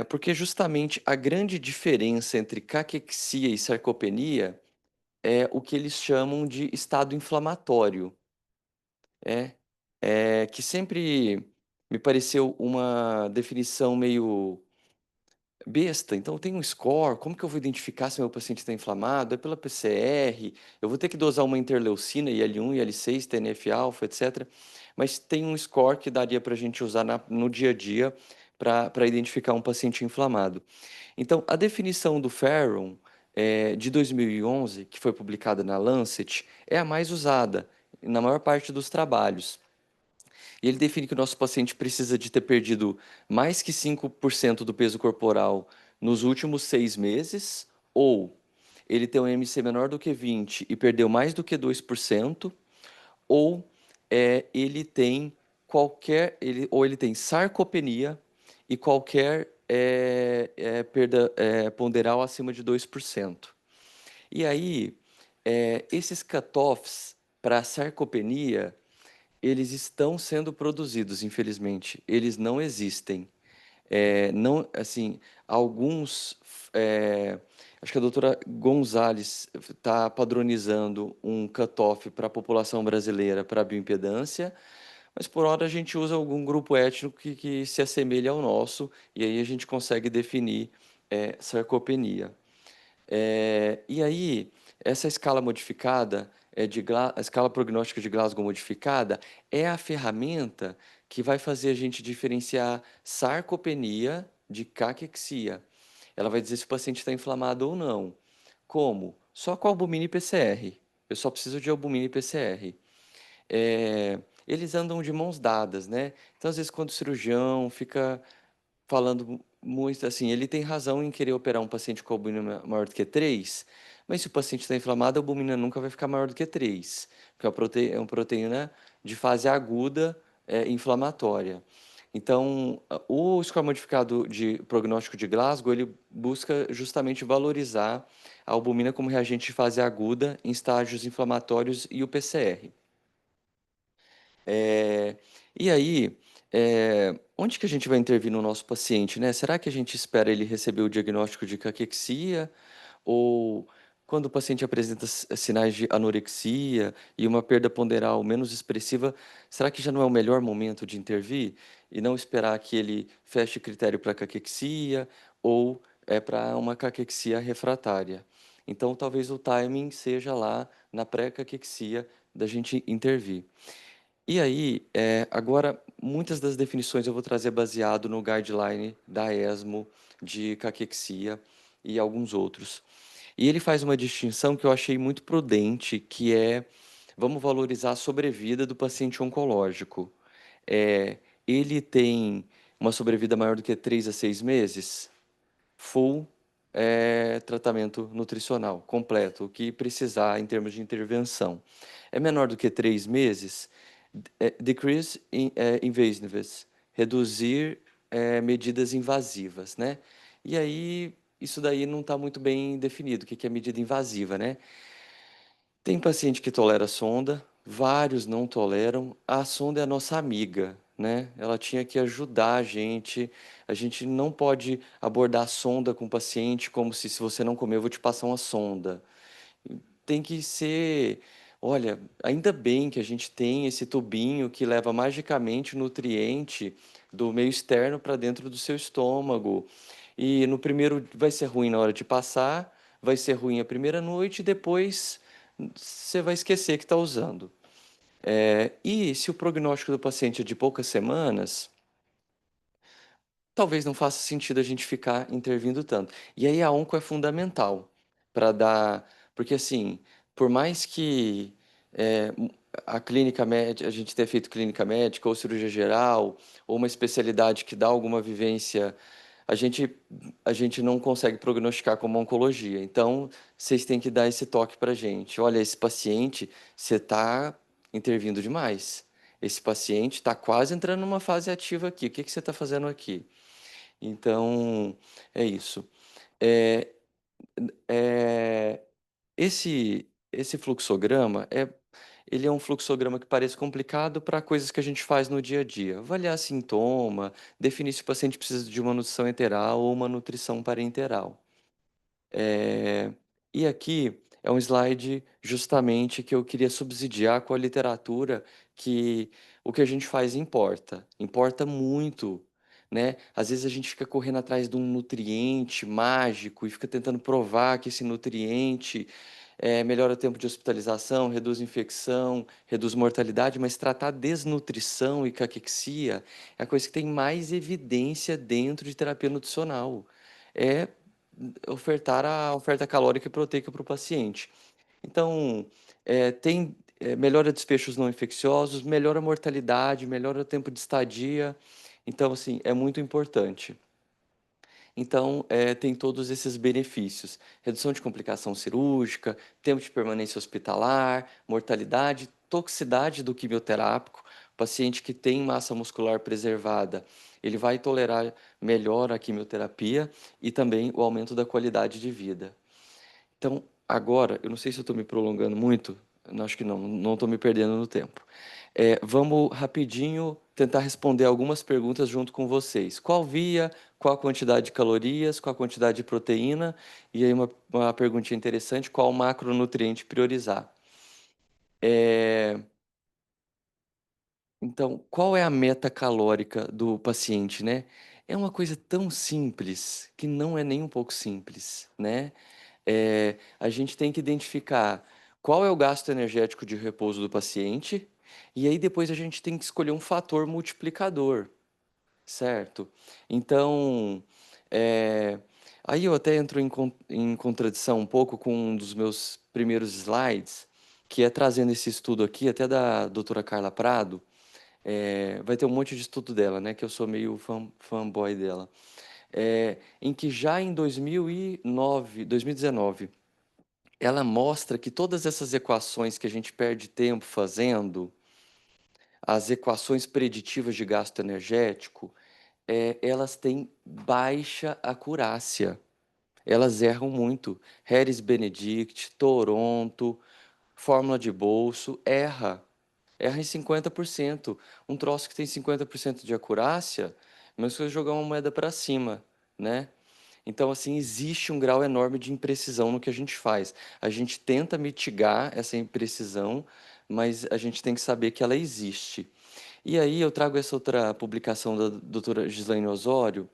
Porque justamente a grande diferença entre caquexia e sarcopenia é o que eles chamam de estado inflamatório. É, que sempre me pareceu uma definição meio besta. Então, tem um score, como que eu vou identificar se meu paciente está inflamado? É pela PCR, eu vou ter que dosar uma interleucina, IL-1, IL-6, TNF-alfa, etc. Mas tem um score que daria para a gente usar no dia a dia para identificar um paciente inflamado. Então, a definição do Farron, de 2011, que foi publicada na Lancet, é a mais usada na maior parte dos trabalhos. E ele define que o nosso paciente precisa de ter perdido mais que 5% do peso corporal nos últimos 6 meses, ou ele tem um MC menor do que 20 e perdeu mais do que 2%, ou ele tem ou ele tem sarcopenia e qualquer perda ponderal acima de 2%. E aí, esses cutoffs para sarcopenia, eles estão sendo produzidos, infelizmente. Eles não existem. Não, assim, alguns, acho que a doutora Gonzalez está padronizando um cutoff para a população brasileira para bioimpedância, mas por hora a gente usa algum grupo étnico que se assemelha ao nosso, e aí a gente consegue definir sarcopenia. E aí, essa escala modificada, a escala prognóstica de Glasgow modificada, é a ferramenta que vai fazer a gente diferenciar sarcopenia de caquexia. Ela vai dizer se o paciente está inflamado ou não. Como? Só com albumina e PCR. Eu só preciso de albumina e PCR. Eles andam de mãos dadas, né? Então, às vezes, quando o cirurgião fica falando muito assim, ele tem razão em querer operar um paciente com albumina maior do que 3, mas se o paciente está inflamado, a albumina nunca vai ficar maior do que 3, porque é uma proteína de fase aguda inflamatória. Então, o score modificado de prognóstico de Glasgow, ele busca justamente valorizar a albumina como reagente de fase aguda em estágios inflamatórios e o PCR. E aí, onde que a gente vai intervir no nosso paciente, né? Será que a gente espera ele receber o diagnóstico de caquexia? Ou quando o paciente apresenta sinais de anorexia e uma perda ponderal menos expressiva, será que já não é o melhor momento de intervir? E não esperar que ele feche critério para caquexia ou para uma caquexia refratária? Então, talvez o timing seja lá na pré-caquexia da gente intervir. E aí, agora, muitas das definições eu vou trazer baseado no guideline da ESMO de caquexia e alguns outros. E ele faz uma distinção que eu achei muito prudente, que é, vamos valorizar a sobrevida do paciente oncológico. Ele tem uma sobrevida maior do que 3 a 6 meses? Full tratamento nutricional completo, o que precisar em termos de intervenção. É menor do que 3 meses? Decrease invasiveness, reduzir medidas invasivas, né? E aí, isso daí não está muito bem definido, o que que é medida invasiva, né? Tem paciente que tolera a sonda, vários não toleram. A sonda é a nossa amiga, né? Ela tinha que ajudar a gente. A gente não pode abordar a sonda com o paciente como se você não comer, eu vou te passar uma sonda. Tem que ser. Olha, ainda bem que a gente tem esse tubinho que leva magicamente o nutriente do meio externo para dentro do seu estômago. E no primeiro vai ser ruim na hora de passar, vai ser ruim a primeira noite, e depois você vai esquecer que está usando. E se o prognóstico do paciente é de poucas semanas, talvez não faça sentido a gente ficar intervindo tanto. E aí a onco é fundamental para dar, porque assim, por mais que a clínica médica, a gente tenha feito clínica médica ou cirurgia geral, ou uma especialidade que dá alguma vivência, a gente, a gente não consegue prognosticar como oncologia. Então, vocês têm que dar esse toque para a gente. Olha, esse paciente, você está intervindo demais. Esse paciente está quase entrando numa fase ativa aqui. O que que você está fazendo aqui? Então, é isso. É, é, esse fluxograma ele é um fluxograma que parece complicado para coisas que a gente faz no dia a dia. Avaliar sintoma, definir se o paciente precisa de uma nutrição enteral ou uma nutrição parenteral. É, e aqui é um slide justamente que eu queria subsidiar com a literatura que o que a gente faz importa, importa muito, né? Às vezes a gente fica correndo atrás de um nutriente mágico e fica tentando provar que esse nutriente melhora o tempo de hospitalização, reduz infecção, reduz mortalidade, mas tratar desnutrição e caquexia é a coisa que tem mais evidência dentro de terapia nutricional. É ofertar a oferta calórica e proteica para o paciente. Então, melhora desfechos não infecciosos, melhora a mortalidade, melhora o tempo de estadia. Então, assim, é muito importante. Então, tem todos esses benefícios: redução de complicação cirúrgica, tempo de permanência hospitalar, mortalidade, toxicidade do quimioterápico. O paciente que tem massa muscular preservada, ele vai tolerar melhor a quimioterapia e também o aumento da qualidade de vida. Então, agora, eu não sei se eu estou me prolongando muito, eu acho que não estou me perdendo no tempo. Vamos rapidinho tentar responder algumas perguntas junto com vocês. Qual via, qual a quantidade de calorias, qual a quantidade de proteína, e aí uma perguntinha interessante, qual macronutriente priorizar? Então, qual é a meta calórica do paciente, né? É uma coisa tão simples que não é nem um pouco simples, né? A gente tem que identificar qual é o gasto energético de repouso do paciente, e aí depois a gente tem que escolher um fator multiplicador, certo? Então, é, aí eu até entro em contradição um pouco com um dos meus primeiros slides, que é trazendo esse estudo aqui, até da doutora Carla Prado. Vai ter um monte de estudo dela, né? Que eu sou meio fanboy dela. Em que já em 2019, ela mostra que todas essas equações que a gente perde tempo fazendo, as equações preditivas de gasto energético, elas têm baixa acurácia. Elas erram muito. Harris-Benedict, Toronto, fórmula de bolso, erra em 50%. Um troço que tem 50% de acurácia, mas que jogar uma moeda para cima, né? Então, assim, existe um grau enorme de imprecisão no que a gente faz. A gente tenta mitigar essa imprecisão, mas a gente tem que saber que ela existe. E aí eu trago essa outra publicação da doutora Gislaine Osório,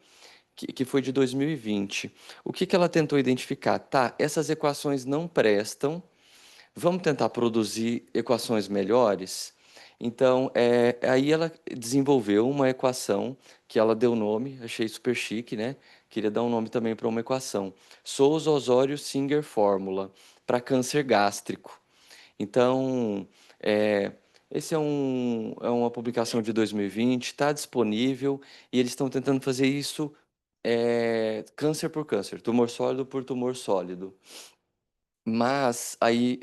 que foi de 2020. O que que ela tentou identificar? Tá, essas equações não prestam, vamos tentar produzir equações melhores? Então, aí ela desenvolveu uma equação que ela deu nome, achei super chique, né? Queria dar um nome também para uma equação. Souza-Osório-Singer fórmula para câncer gástrico. Então, é, esse é uma publicação de 2020, está disponível e eles estão tentando fazer isso câncer por câncer, tumor sólido por tumor sólido. Mas aí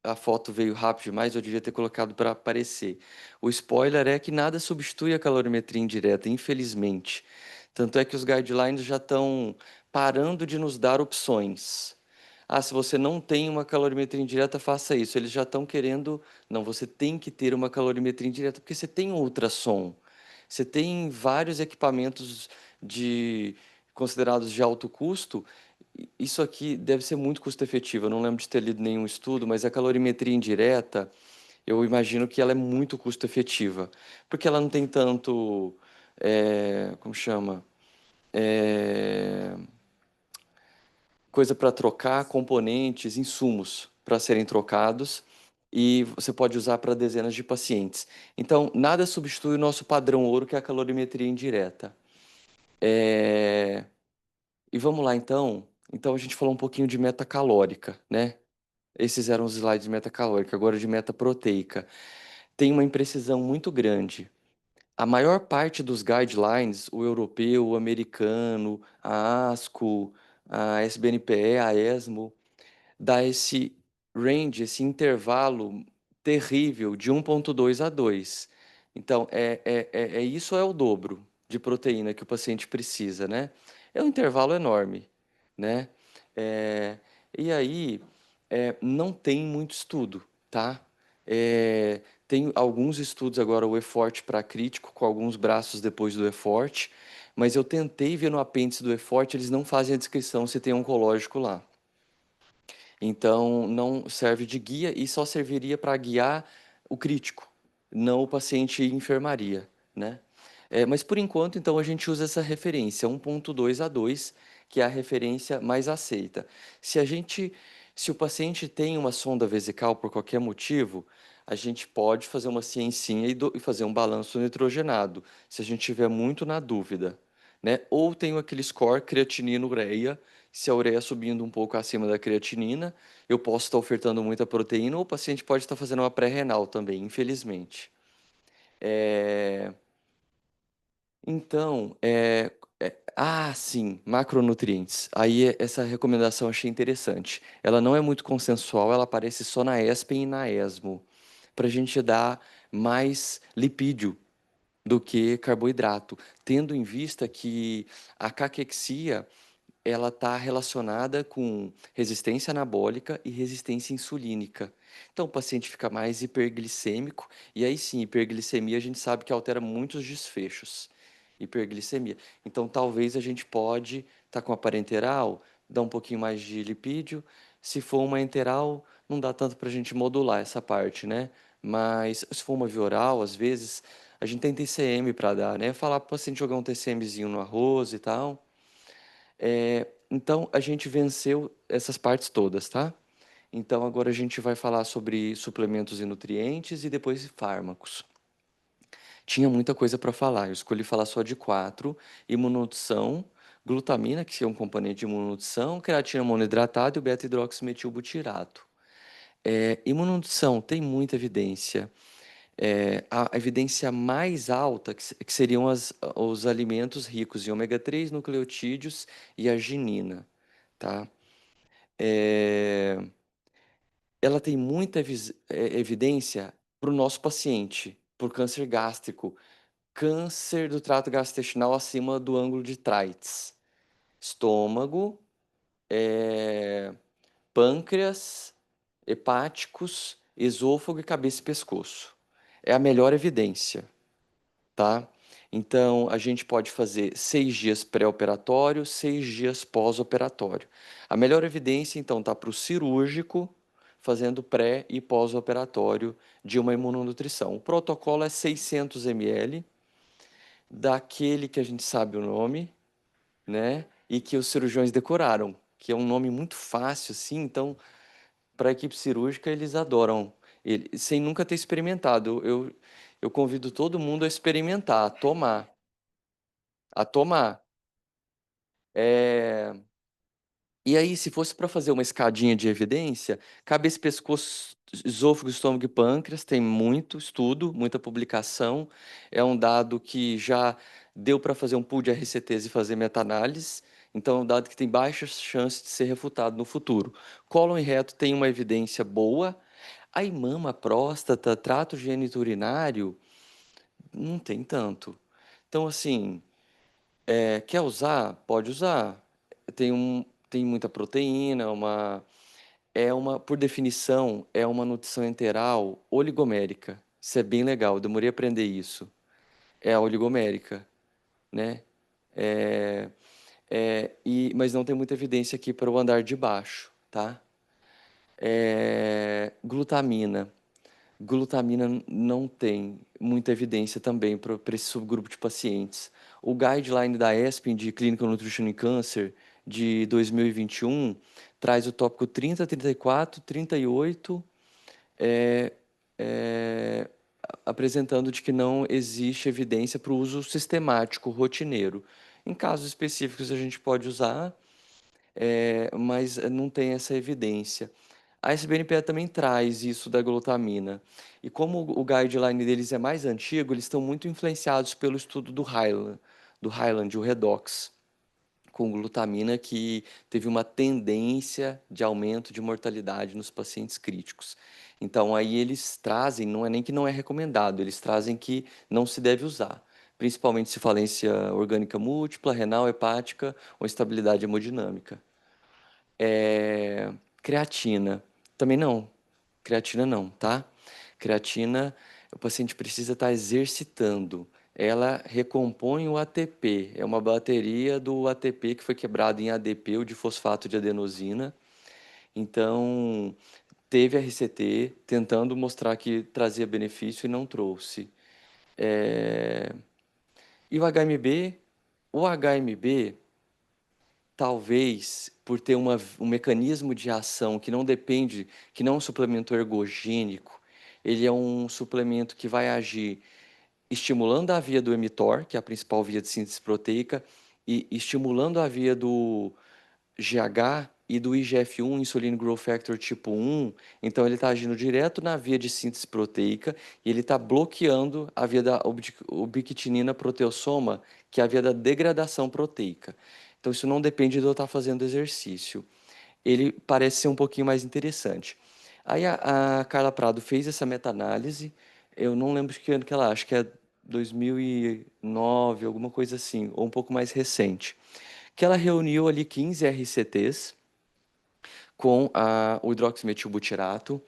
a foto veio rápido demais, eu devia ter colocado para aparecer. O spoiler é que nada substitui a calorimetria indireta, infelizmente. Tanto é que os guidelines já estão parando de nos dar opções. Ah, se você não tem uma calorimetria indireta, faça isso. Eles já estão querendo. Não, você tem que ter uma calorimetria indireta, porque você tem um ultrassom. Você tem vários equipamentos considerados de alto custo. Isso aqui deve ser muito custo-efetivo. Eu não lembro de ter lido nenhum estudo, mas a calorimetria indireta, eu imagino que ela é muito custo-efetiva, porque ela não tem tanto, como chama? É, coisa para trocar, componentes, insumos para serem trocados, e você pode usar para dezenas de pacientes. Então, nada substitui o nosso padrão ouro, que é a calorimetria indireta. E vamos lá, então. Então, a gente falou um pouquinho de meta calórica, né? Esses eram os slides de meta calórica, agora de meta proteica. Tem uma imprecisão muito grande. A maior parte dos guidelines, o europeu, o americano, a ASCO, a SBNPE, a ESMO, dá esse range, esse intervalo terrível de 1,2 a 2. Então, isso é o dobro de proteína que o paciente precisa, né? É um intervalo enorme, né? É, e aí, não tem muito estudo, tá? Tem alguns estudos agora, o EFORT para crítico, com alguns braços depois do EFORT, mas eu tentei ver no apêndice do EFORT, eles não fazem a descrição se tem oncológico lá. Então, não serve de guia e só serviria para guiar o crítico, não o paciente em enfermaria, né? Mas por enquanto, então, a gente usa essa referência, 1,2 a 2, que é a referência mais aceita. Se o paciente tem uma sonda vesical por qualquer motivo, a gente pode fazer uma ciencinha e fazer um balanço nitrogenado, se a gente tiver muito na dúvida, né? Ou tem aquele score creatinina-ureia, se a ureia subindo um pouco acima da creatinina, eu posso estar ofertando muita proteína, ou o paciente pode estar fazendo uma pré-renal também, infelizmente. É, Então, sim, macronutrientes. Aí essa recomendação eu achei interessante. Ela não é muito consensual, ela aparece só na ESPEN e na ESMO, para a gente dar mais lipídio do que carboidrato, tendo em vista que a caquexia ela está relacionada com resistência anabólica e resistência insulínica. Então, o paciente fica mais hiperglicêmico, e aí sim, hiperglicemia a gente sabe que altera muitos desfechos. Hiperglicemia. Então, talvez a gente pode estar com a parenteral, dar um pouquinho mais de lipídio. Se for uma enteral, não dá tanto para a gente modular essa parte, né? Mas se for uma via oral, às vezes, a gente tem TCM para dar, né? Falar para o paciente jogar um TCMzinho no arroz e tal. Então, a gente venceu essas partes todas, tá? Então, agora a gente vai falar sobre suplementos e nutrientes e depois fármacos. Tinha muita coisa para falar, eu escolhi falar só de 4: imunonutrição, glutamina, que é um componente de imunonutrição, creatina monoidratada e o beta-hidroximetilbutirato. Imunonutrição tem muita evidência. A evidência mais alta, que seriam os alimentos ricos em ômega 3, nucleotídeos e arginina, tá? É, ela tem muita evidência para o nosso paciente, por câncer gástrico, câncer do trato gastrointestinal acima do ângulo de Treitz, estômago, pâncreas, hepáticos, esôfago e cabeça e pescoço. É a melhor evidência, tá? Então, a gente pode fazer 6 dias pré-operatório, 6 dias pós-operatório. A melhor evidência, então, está para o cirúrgico, fazendo pré e pós-operatório de uma imunonutrição. O protocolo é 600 ml, daquele que a gente sabe o nome, né? E que os cirurgiões decoraram, que é um nome muito fácil, assim, então, para a equipe cirúrgica, eles adoram, sem nunca ter experimentado. Eu convido todo mundo a experimentar, a tomar. A tomar. É, E aí, se fosse para fazer uma escadinha de evidência, cabeça, pescoço, esôfago, estômago e pâncreas, tem muito estudo, muita publicação. É um dado que já deu para fazer um pool de RCTs e fazer meta-análise. Então, é um dado que tem baixas chances de ser refutado no futuro. Cólon e reto tem uma evidência boa. Aí, mama, próstata, trato geniturinário, não tem tanto. Então, assim, Quer usar? Pode usar. Tem muita proteína, por definição, é uma nutrição enteral oligomérica. Isso é bem legal, eu demorei a aprender isso. É a oligomérica, né? É, mas não tem muita evidência aqui para o andar de baixo, tá? Glutamina. Glutamina não tem muita evidência também para esse subgrupo de pacientes. O guideline da ESPEN de Clinical Nutrition in Cancer de 2021 traz o tópico 30, 34, 38, é, é, apresentando de que não existe evidência para o uso sistemático, rotineiro. Em casos específicos a gente pode usar, mas não tem essa evidência. A SBNPE também traz isso da glutamina. E como o guideline deles é mais antigo, eles estão muito influenciados pelo estudo do Highland, o Redox, com glutamina, que teve uma tendência de aumento de mortalidade nos pacientes críticos. Então, aí eles trazem, não é nem que não é recomendado, eles trazem que não se deve usar, principalmente se falência orgânica múltipla, renal, hepática ou instabilidade hemodinâmica. Creatina, também não. Creatina não, tá? Creatina, o paciente precisa estar exercitando. Ela recompõe o ATP, é uma bateria do ATP que foi quebrado em ADP, o difosfato de adenosina. Então, teve RCT tentando mostrar que trazia benefício e não trouxe. E o HMB? O HMB, talvez por ter um mecanismo de ação que não depende, que não é um suplemento ergogênico, ele é um suplemento que vai agir estimulando a via do mTOR, que é a principal via de síntese proteica, e estimulando a via do GH e do IGF-1, Insulin Growth Factor tipo 1, então ele está agindo direto na via de síntese proteica e ele está bloqueando a via da ubiquitinina proteossoma, que é a via da degradação proteica. Então isso não depende de eu estar fazendo exercício. Ele parece ser um pouquinho mais interessante. Aí a Carla Prado fez essa meta-análise, eu não lembro de que ano que ela acha, que é 2009, alguma coisa assim, ou um pouco mais recente, que ela reuniu ali 15 RCTs com o hidroximetilbutirato,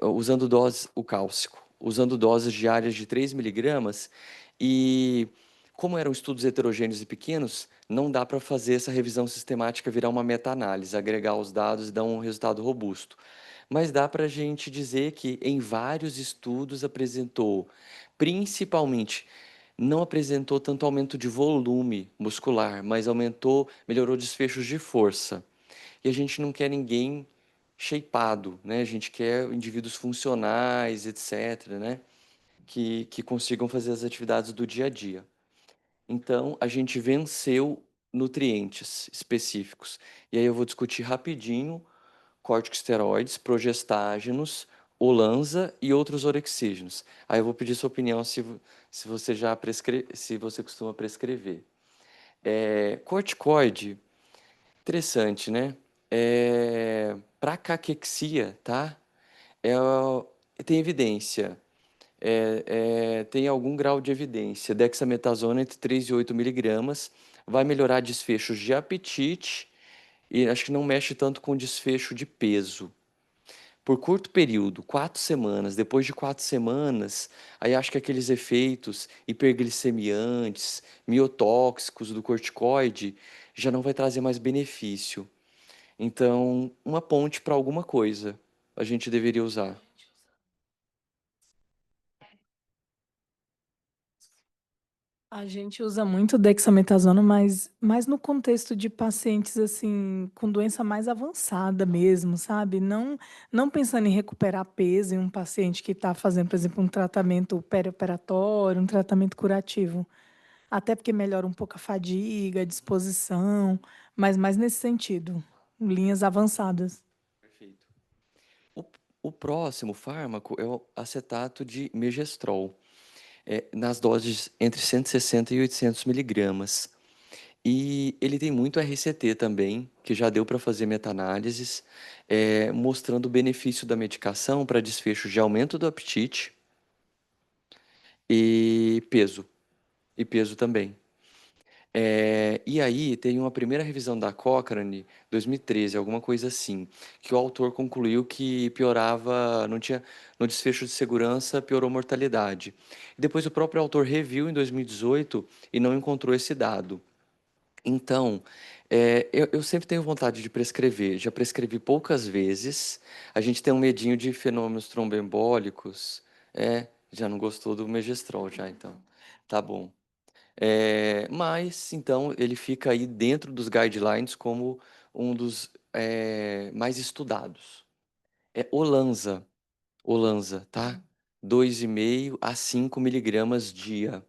usando doses, o cálcico, usando doses diárias de 3 miligramas, e como eram estudos heterogêneos e pequenos, não dá para fazer essa revisão sistemática virar uma meta-análise, agregar os dados e dar um resultado robusto. Mas dá para a gente dizer que em vários estudos apresentou, principalmente, não apresentou tanto aumento de volume muscular, mas melhorou desfechos de força. E a gente não quer ninguém shapeado, né? A gente quer indivíduos funcionais, etc., né? Que consigam fazer as atividades do dia a dia. Então, a gente venceu nutrientes específicos. E aí eu vou discutir rapidinho corticosteroides, progestágenos, olanza e outros orexígenos. Aí eu vou pedir sua opinião se você se você costuma prescrever. Corticoide, interessante, né? Para caquexia, tá? É, tem evidência. Tem algum grau de evidência. Dexametasona entre 3 e 8 miligramas vai melhorar desfechos de apetite e acho que não mexe tanto com desfecho de peso. Por curto período, 4 semanas, depois de 4 semanas, aí acho que aqueles efeitos hiperglicemiantes, miotóxicos do corticoide já não vai trazer mais benefício. Então, uma ponte para alguma coisa a gente deveria usar. A gente usa muito dexametasona, mas mais no contexto de pacientes assim com doença mais avançada mesmo, sabe? Não pensando em recuperar peso em um paciente que está fazendo, por exemplo, um tratamento perioperatório, um tratamento curativo. Até porque melhora um pouco a fadiga, a disposição, mas mais nesse sentido, linhas avançadas. Perfeito. O, o próximo fármaco é o acetato de megestrol, nas doses entre 160 e 800 miligramas. E ele tem muito RCT também, que já deu para fazer meta-análises, mostrando o benefício da medicação para desfechos de aumento do apetite e peso. E peso também. E aí tem uma primeira revisão da Cochrane, 2013, alguma coisa assim, que o autor concluiu que piorava, não tinha, no desfecho de segurança, piorou a mortalidade. Depois o próprio autor reviu em 2018 e não encontrou esse dado. Então, eu sempre tenho vontade de prescrever, já prescrevi poucas vezes. A gente tem um medinho de fenômenos tromboembólicos. Já não gostou do Megestrol, já então. Tá bom. Mas, então, ele fica aí dentro dos guidelines como um dos mais estudados. Olanza, tá? 2,5 a 5 miligramas dia.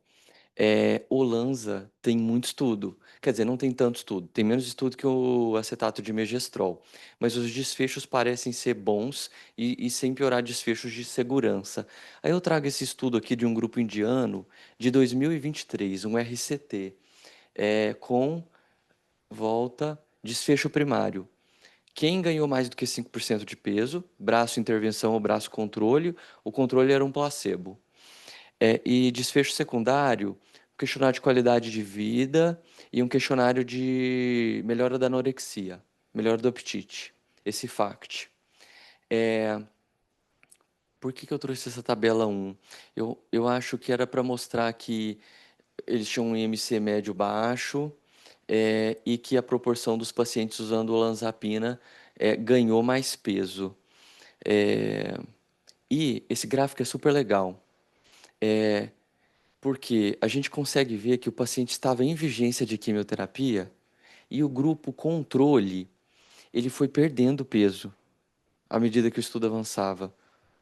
Olanza tem muito estudo. Quer dizer, não tem tanto estudo. Tem menos estudo que o acetato de megestrol. Mas os desfechos parecem ser bons e sem piorar desfechos de segurança. Aí eu trago esse estudo aqui de um grupo indiano de 2023, um RCT, com volta desfecho primário. Quem ganhou mais do que 5% de peso, braço intervenção ou braço controle, o controle era um placebo. E desfecho secundário, um questionário de qualidade de vida e um questionário de melhora da anorexia, melhora do apetite, esse FACT. Por que eu trouxe essa tabela 1? Eu acho que era para mostrar que eles tinham um IMC médio baixo, e que a proporção dos pacientes usando olanzapina ganhou mais peso. É, e esse gráfico é super legal. Porque a gente consegue ver que o paciente estava em vigência de quimioterapia e o grupo controle, ele foi perdendo peso à medida que o estudo avançava.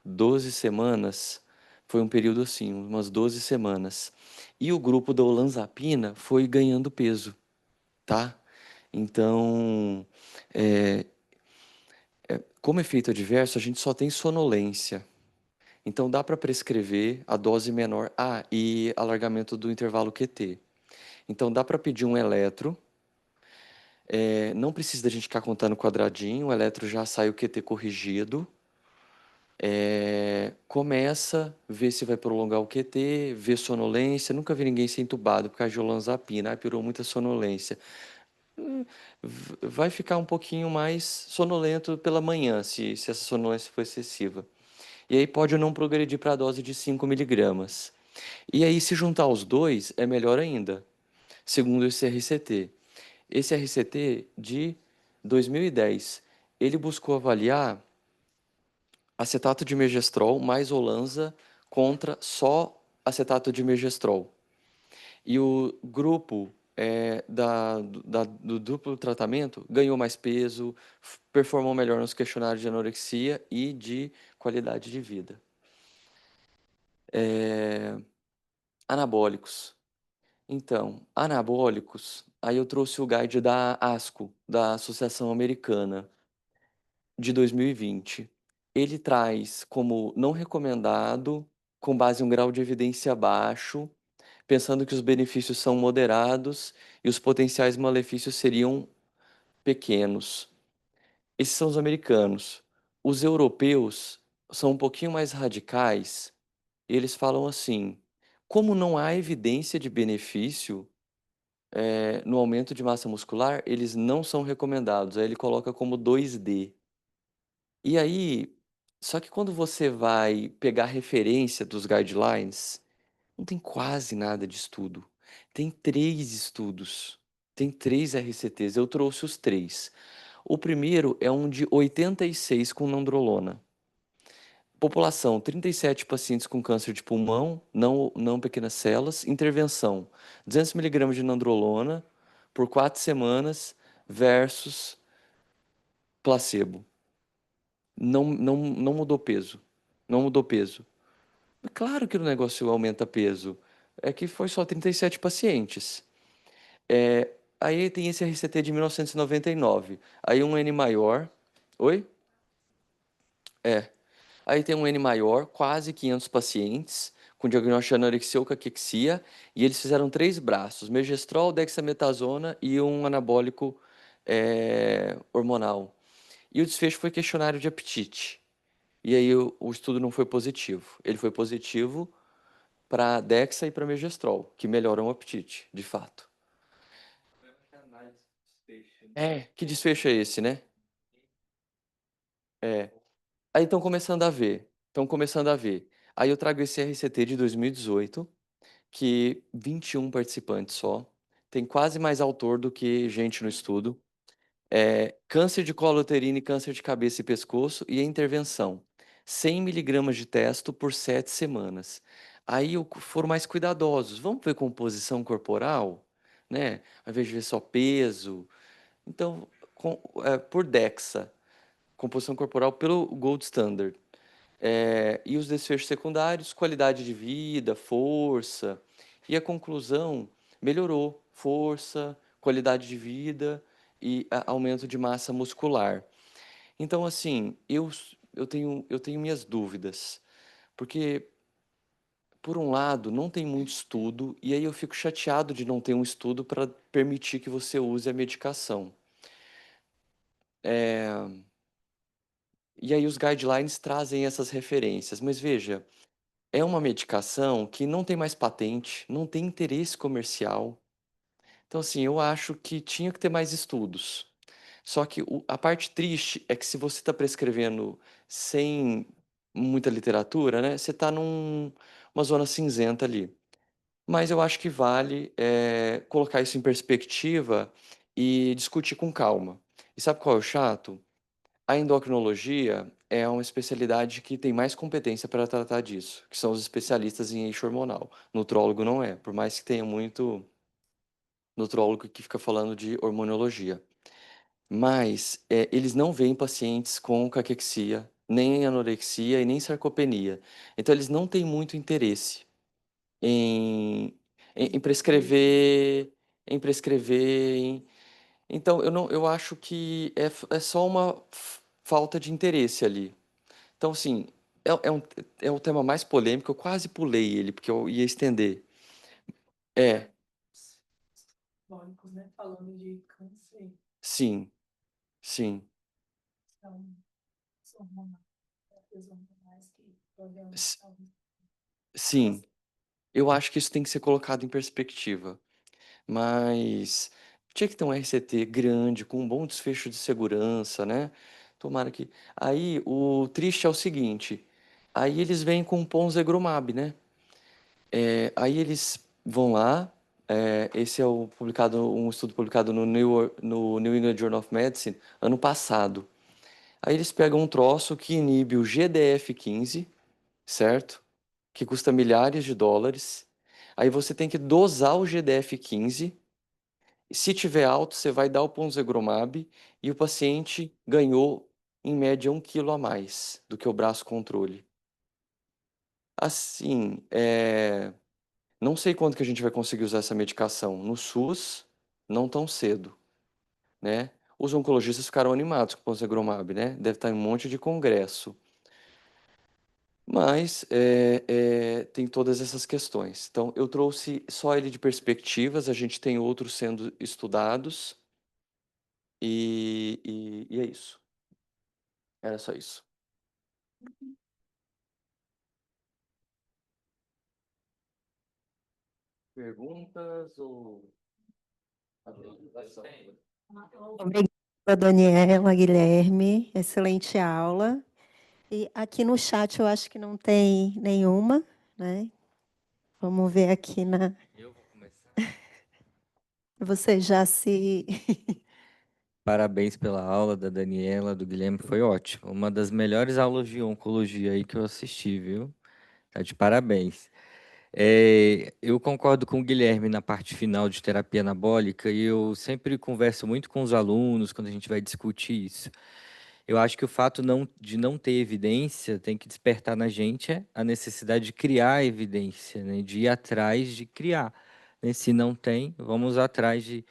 12 semanas, foi um período assim, umas 12 semanas. E o grupo da olanzapina foi ganhando peso, tá? Então, é, como efeito adverso, a gente só tem sonolência. Então, dá para prescrever a dose menor. E alargamento do intervalo QT. Então dá para pedir um eletro, não precisa da gente ficar contando quadradinho, o eletro já sai o QT corrigido. Começa, vê se vai prolongar o QT, vê sonolência. Nunca vi ninguém ser entubado por causa de olanzapina, pirou muita sonolência. Vai ficar um pouquinho mais sonolento pela manhã, se essa sonolência for excessiva. E aí pode não progredir para a dose de 5 miligramas. E aí, se juntar os dois, é melhor ainda, segundo esse RCT. Esse RCT de 2010, ele buscou avaliar acetato de megestrol mais Olanza contra só acetato de megestrol. E o grupo do duplo tratamento ganhou mais peso, performou melhor nos questionários de anorexia e de qualidade de vida. Anabólicos. Então, anabólicos, aí eu trouxe o guide da ASCO, da Associação Americana, de 2020. Ele traz como não recomendado, com base em um grau de evidência baixo, pensando que os benefícios são moderados e os potenciais malefícios seriam pequenos. Esses são os americanos. Os europeus são um pouquinho mais radicais. Eles falam assim: como não há evidência de benefício no aumento de massa muscular, eles não são recomendados. Aí ele coloca como 2D. E aí, só que quando você vai pegar referência dos guidelines, não tem quase nada de estudo. Tem 3 estudos, tem 3 RCTs, eu trouxe os 3. O primeiro é um de 86 com nandrolona. População, 37 pacientes com câncer de pulmão, não pequenas células. Intervenção, 200 miligramas de nandrolona por 4 semanas versus placebo. Não mudou peso. Não mudou peso. Claro que o negócio aumenta peso. É que foi só 37 pacientes. Aí tem esse RCT de 1999. Aí um N maior. Oi? Aí tem um N maior, quase 500 pacientes, com diagnóstico de anorexia ou caquexia. E eles fizeram 3 braços: megestrol, dexametasona e um anabólico hormonal. E o desfecho foi questionário de apetite. E aí o estudo não foi positivo. Ele foi positivo para Dexa e para Megestrol, que melhoram o apetite, de fato. Que desfecho é esse, né? Aí estão começando a ver. Estão começando a ver. Aí eu trago esse RCT de 2018, que 21 participantes só. Tem quase mais autor do que gente no estudo. Câncer de colo uterino e câncer de cabeça e pescoço e a intervenção. 100 miligramas de testo por 7 semanas. Aí foram mais cuidadosos. Vamos ver composição corporal, né? Ao invés de ver só peso. Então, por DEXA, composição corporal pelo Gold Standard. E os desfechos secundários, qualidade de vida, força. E a conclusão melhorou, força, qualidade de vida e aumento de massa muscular. Então, assim, eu tenho minhas dúvidas, porque, por um lado, não tem muito estudo, e aí eu fico chateado de não ter um estudo para permitir que você use a medicação. E aí os guidelines trazem essas referências, mas veja, é uma medicação que não tem mais patente, não tem interesse comercial. Então, assim, eu acho que tinha que ter mais estudos. Só que a parte triste é que se você está prescrevendo sem muita literatura, né, você está numa zona cinzenta ali. Mas eu acho que vale colocar isso em perspectiva e discutir com calma. E sabe qual é o chato? A endocrinologia é uma especialidade que tem mais competência para tratar disso, que são os especialistas em eixo hormonal. Nutrólogo não é, por mais que tenha muito nutrólogo que fica falando de hormonologia. Mas eles não veem pacientes com caquexia, nem anorexia e nem sarcopenia. Então eles não têm muito interesse em, em prescrever, Então eu acho que é só uma falta de interesse ali. Então, assim, é o tema mais polêmico, eu quase pulei ele, porque eu ia estender. É, Históricos, né? Falando de câncer, sim, sim, são hormonais, hormonais que provavelmente s- talvez. sim. Eu acho que isso tem que ser colocado em perspectiva. Mas tinha que ter um RCT grande, com um bom desfecho de segurança, né? Tomara que. Aí o triste é o seguinte: aí eles vêm com o Ponzegromab, né? Aí eles vão lá. Esse é um estudo publicado no New England Journal of Medicine ano passado. Aí eles pegam um troço que inibe o GDF-15, certo? Que custa milhares de dólares. Aí você tem que dosar o GDF-15. Se tiver alto, você vai dar o Ponzegromab e o paciente ganhou, em média, 1 quilo a mais do que o braço controle. Assim, não sei quando que a gente vai conseguir usar essa medicação. No SUS, não tão cedo, né? Os oncologistas ficaram animados com o Ponzegromab, né? Deve estar em um monte de congresso. Mas tem todas essas questões. Então, eu trouxe só ele de perspectivas, a gente tem outros sendo estudados, e é isso. Era só isso. Perguntas ou apresentação? Obrigada, Daniela, Guilherme. Excelente aula. E aqui no chat eu acho que não tem nenhuma, né? Vamos ver aqui na. Eu vou começar. Você já se. Parabéns pela aula da Daniela, do Guilherme, foi ótimo. Uma das melhores aulas de oncologia aí que eu assisti, viu? Tá de parabéns. Eu concordo com o Guilherme na parte final de terapia anabólica e eu sempre converso muito com os alunos quando a gente vai discutir isso. Eu acho que o fato de não ter evidência tem que despertar na gente a necessidade de criar evidência, né? De ir atrás de criar, né? Se não tem, vamos atrás de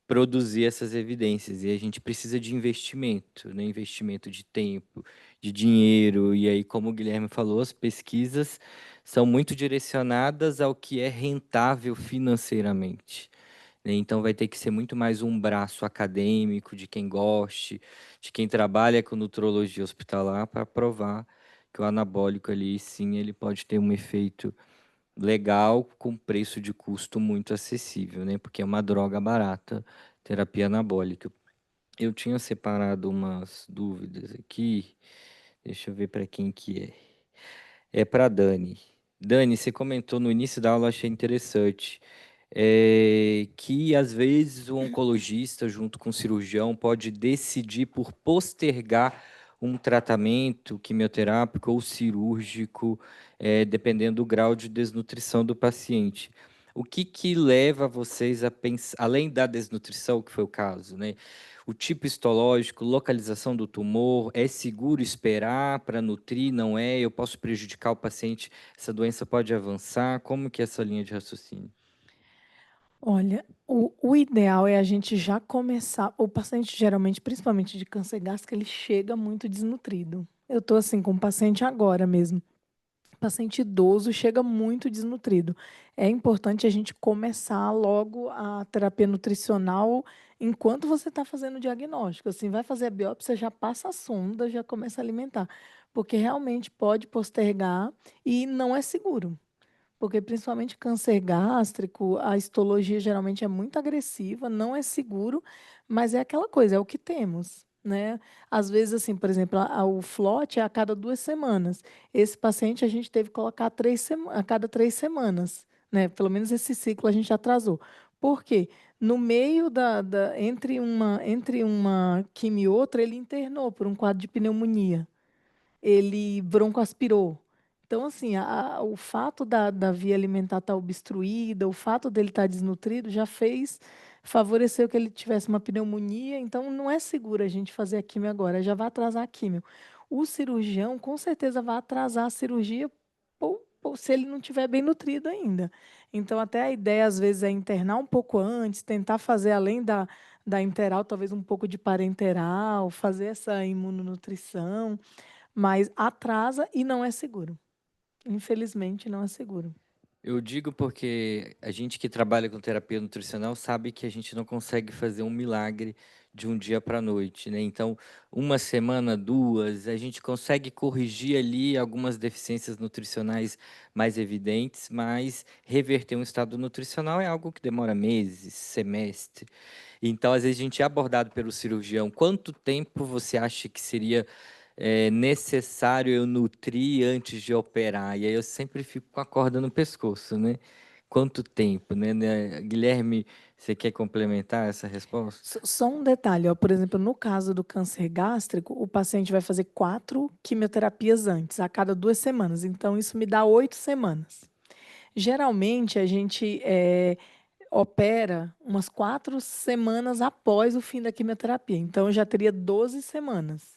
produzir essas evidências. E a gente precisa de investimento, né? Investimento de tempo, de dinheiro. E aí, como o Guilherme falou, as pesquisas são muito direcionadas ao que é rentável financeiramente, né? Então, vai ter que ser muito mais um braço acadêmico de quem goste, de quem trabalha com nutrologia hospitalar, para provar que o anabólico ali, sim, ele pode ter um efeito legal com preço de custo muito acessível, né? Porque é uma droga barata, terapia anabólica. Eu tinha separado umas dúvidas aqui. Deixa eu ver para quem que é. É para Dani. Dani, você comentou no início da aula, achei interessante, que às vezes o oncologista, junto com o cirurgião, pode decidir por postergar um tratamento quimioterápico ou cirúrgico, dependendo do grau de desnutrição do paciente. O que que leva vocês a pensar, além da desnutrição, que foi o caso, né? O tipo histológico, localização do tumor, é seguro esperar para nutrir? Não é? Eu posso prejudicar o paciente? Essa doença pode avançar? Como que é essa linha de raciocínio? Olha, o ideal é a gente já começar. O paciente, geralmente, principalmente de câncer gástrico, ele chega muito desnutrido. Eu estou assim com o paciente agora mesmo. O paciente idoso chega muito desnutrido. É importante a gente começar logo a terapia nutricional enquanto você está fazendo o diagnóstico. Assim, vai fazer a biópsia, já passa a sonda, já começa a alimentar. Porque realmente pode postergar e não é seguro. Porque principalmente câncer gástrico, a histologia geralmente é muito agressiva, não é seguro, mas é aquela coisa, é o que temos, né? Às vezes, assim, por exemplo, o FLOT é a cada 2 semanas. Esse paciente a gente teve que colocar a cada 3 semanas, né? Pelo menos esse ciclo a gente atrasou. Por quê? No meio entre uma quimio e outra, ele internou por um quadro de pneumonia, ele broncoaspirou. Então, assim, o fato da via alimentar estar obstruída, o fato dele estar desnutrido, favoreceu que ele tivesse uma pneumonia. Então, não é seguro a gente fazer a quimio agora, já vai atrasar a quimio. O cirurgião, com certeza, vai atrasar a cirurgia se ele não estiver bem nutrido ainda. Então, até a ideia, às vezes, é internar um pouco antes, tentar fazer, além da enteral, talvez um pouco de parenteral, fazer essa imunonutrição, mas atrasa e não é seguro. Infelizmente, não é seguro. Eu digo porque a gente que trabalha com terapia nutricional sabe que a gente não consegue fazer um milagre de um dia para a noite, né? Então, uma semana, duas, a gente consegue corrigir ali algumas deficiências nutricionais mais evidentes, mas reverter um estado nutricional é algo que demora meses, semestre. Então, às vezes a gente é abordado pelo cirurgião. Quanto tempo você acha que seria necessário eu nutrir antes de operar? E aí eu sempre fico com a corda no pescoço, né? Quanto tempo, né? Guilherme, você quer complementar essa resposta? Só um detalhe, ó, por exemplo, no caso do câncer gástrico, o paciente vai fazer 4 quimioterapias antes, a cada 2 semanas. Então, isso me dá 8 semanas. Geralmente, a gente opera umas 4 semanas após o fim da quimioterapia. Então, eu já teria 12 semanas.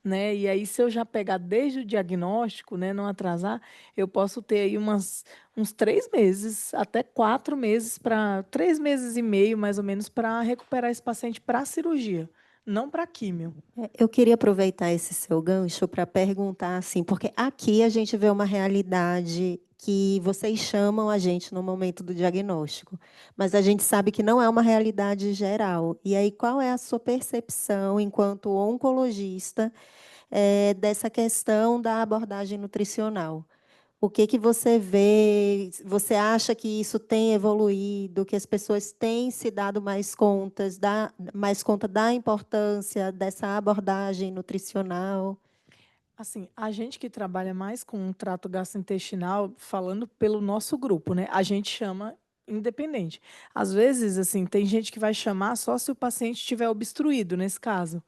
Né? E aí, se eu já pegar desde o diagnóstico, né, não atrasar, eu posso ter aí uns 3 meses, até 4 meses, 3 meses e meio, mais ou menos, para recuperar esse paciente para a cirurgia, não para a químio. Eu queria aproveitar esse seu gancho para perguntar assim, porque aqui a gente vê uma realidade que vocês chamam a gente no momento do diagnóstico, mas a gente sabe que não é uma realidade geral. E aí, qual é a sua percepção enquanto oncologista dessa questão da abordagem nutricional? O que que você vê? Você acha que isso tem evoluído, que as pessoas têm se dado mais conta da importância dessa abordagem nutricional? Assim, a gente que trabalha mais com o trato gastrointestinal, falando pelo nosso grupo, né? A gente chama independente. Às vezes, assim, tem gente que vai chamar só se o paciente estiver obstruído, nesse caso.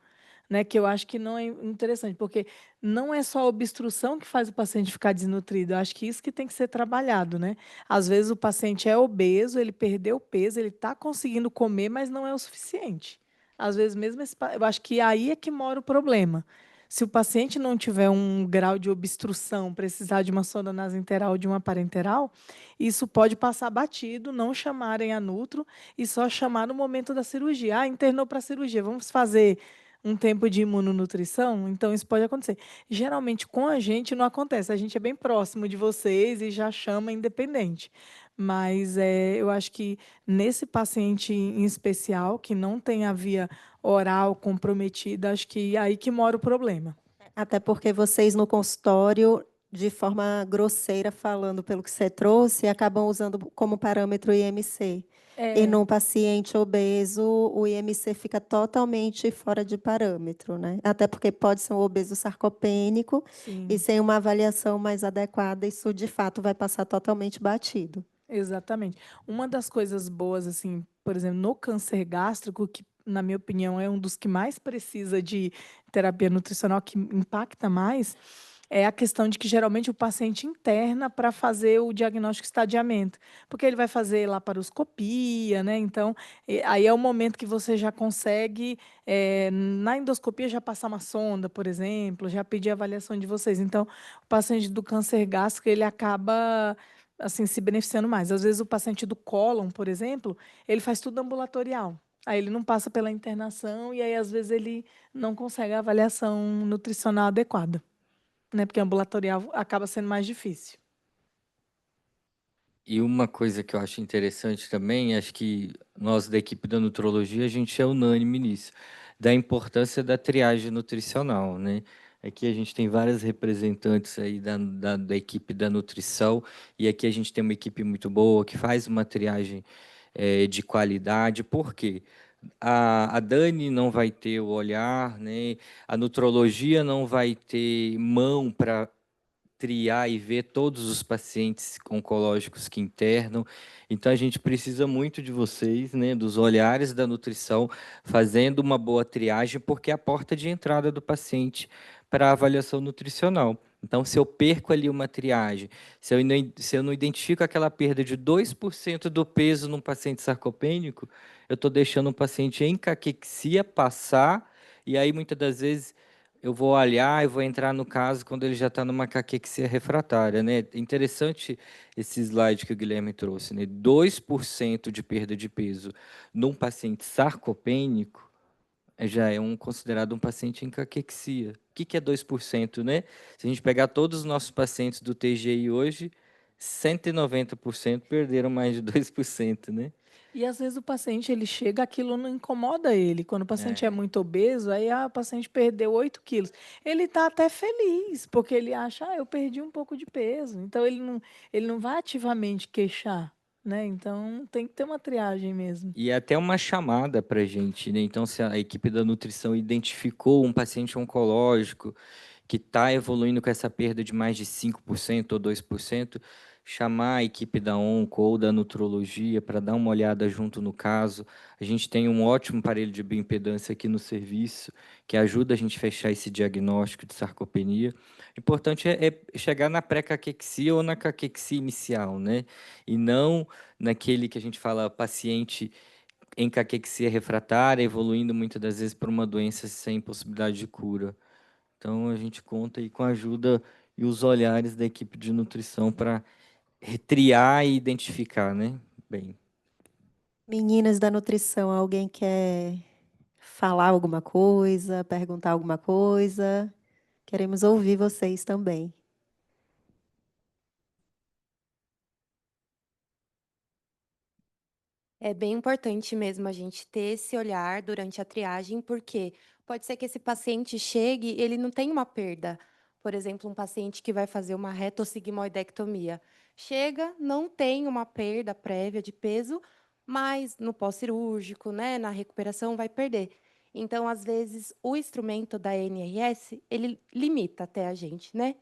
Né, que eu acho que não é interessante, porque não é só a obstrução que faz o paciente ficar desnutrido, eu acho que isso que tem que ser trabalhado, né? Às vezes o paciente é obeso, ele perdeu peso, ele está conseguindo comer, mas não é o suficiente. Às vezes mesmo eu acho que aí é que mora o problema. Se o paciente não tiver um grau de obstrução, precisar de uma sonda nasointeral ou de uma parenteral, isso pode passar batido, não chamarem a nutro e só chamar no momento da cirurgia. Ah, internou para a cirurgia, vamos fazer um tempo de imunonutrição, então isso pode acontecer. Geralmente com a gente não acontece, a gente é bem próximo de vocês e já chama independente. Mas eu acho que nesse paciente em especial, que não tem a via oral comprometida, acho que é aí que mora o problema. Até porque vocês no consultório de forma grosseira, falando pelo que você trouxe, acabam usando como parâmetro o IMC. E É, num paciente obeso, o IMC fica totalmente fora de parâmetro, né? Até porque pode ser um obeso sarcopênico e sim. sem uma avaliação mais adequada, isso de fato vai passar totalmente batido. Exatamente. Uma das coisas boas, assim, por exemplo, no câncer gástrico, que, na minha opinião, é um dos que mais precisa de terapia nutricional, que impacta mais, é a questão de que geralmente o paciente interna para fazer o diagnóstico de estadiamento, porque ele vai fazer laparoscopia, né? Então, aí é o momento que você já consegue, na endoscopia, já passar uma sonda, por exemplo, já pedir a avaliação de vocês. Então, o paciente do câncer gástrico, ele acaba assim, se beneficiando mais. Às vezes o paciente do cólon, por exemplo, ele faz tudo ambulatorial. Aí ele não passa pela internação e aí às vezes ele não consegue a avaliação nutricional adequada, né? Porque ambulatorial acaba sendo mais difícil. E uma coisa que eu acho interessante também, acho que nós da equipe da nutrologia, a gente é unânime nisso, da importância da triagem nutricional, né? Aqui a gente tem várias representantes aí da equipe da nutrição, e aqui a gente tem uma equipe muito boa que faz uma triagem de qualidade, por quê? A Dani não vai ter o olhar, né? A nutrologia não vai ter mão para triar e ver todos os pacientes oncológicos que internam. Então a gente precisa muito de vocês, né, dos olhares da nutrição, fazendo uma boa triagem, porque é a porta de entrada do paciente para a avaliação nutricional. Então, se eu perco ali uma triagem, se eu não identifico aquela perda de 2% do peso num paciente sarcopênico, eu estou deixando um paciente em caquexia passar, e aí muitas das vezes eu vou olhar e vou entrar no caso quando ele já está numa caquexia refratária, né? Interessante esse slide que o Guilherme trouxe, né? 2% de perda de peso num paciente sarcopênico já é considerado um paciente em caquexia. O que é 2%, né? Se a gente pegar todos os nossos pacientes do TGI hoje, 190% perderam mais de 2%, né? E às vezes o paciente ele chega, aquilo não incomoda ele. Quando o paciente é muito obeso, aí o paciente perdeu 8 quilos. Ele está até feliz, porque ele acha, eu perdi um pouco de peso. Então ele não vai ativamente queixar, né? Então tem que ter uma triagem mesmo. E é até uma chamada para a gente, né? Então, se a equipe da nutrição identificou um paciente oncológico que está evoluindo com essa perda de mais de 5% ou 2%, chamar a equipe da onco ou da nutrologia para dar uma olhada junto no caso. A gente tem um ótimo aparelho de bioimpedância aqui no serviço, que ajuda a gente a fechar esse diagnóstico de sarcopenia. O importante é chegar na pré-caquexia ou na caquexia inicial, né? E não naquele que a gente fala paciente em caquexia refratária, evoluindo muitas das vezes para uma doença sem possibilidade de cura. Então, a gente conta aí com a ajuda e os olhares da equipe de nutrição para triar e identificar, né? Bem, Meninas da nutrição, alguém quer falar alguma coisa, perguntar alguma coisa? Queremos ouvir vocês também. É bem importante mesmo a gente ter esse olhar durante a triagem, porque pode ser que esse paciente chegue, e ele não tem uma perda. Por exemplo, um paciente que vai fazer uma retossigmoidectomia. Chega, não tem uma perda prévia de peso, mas no pós-cirúrgico, né, na recuperação, vai perder. Então, às vezes, o instrumento da NRS, ele limita até a gente, né?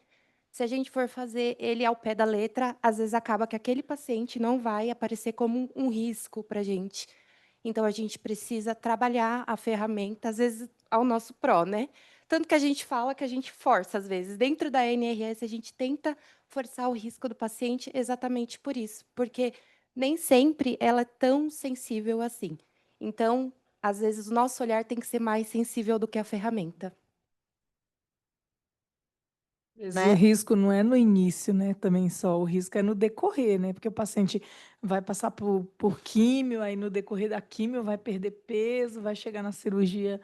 Se a gente for fazer ele ao pé da letra, às vezes acaba que aquele paciente não vai aparecer como um risco para a gente. Então, a gente precisa trabalhar a ferramenta, às vezes, ao nosso pró, né? Tanto que a gente fala que a gente força, às vezes. Dentro da NRS, a gente tenta forçar o risco do paciente exatamente por isso, porque nem sempre ela é tão sensível assim. Então, às vezes, o nosso olhar tem que ser mais sensível do que a ferramenta. Às vezes o Né? risco não é no início, né? Também só, o risco é no decorrer, né? Porque o paciente vai passar por químio, aí no decorrer da químio vai perder peso, vai chegar na cirurgia,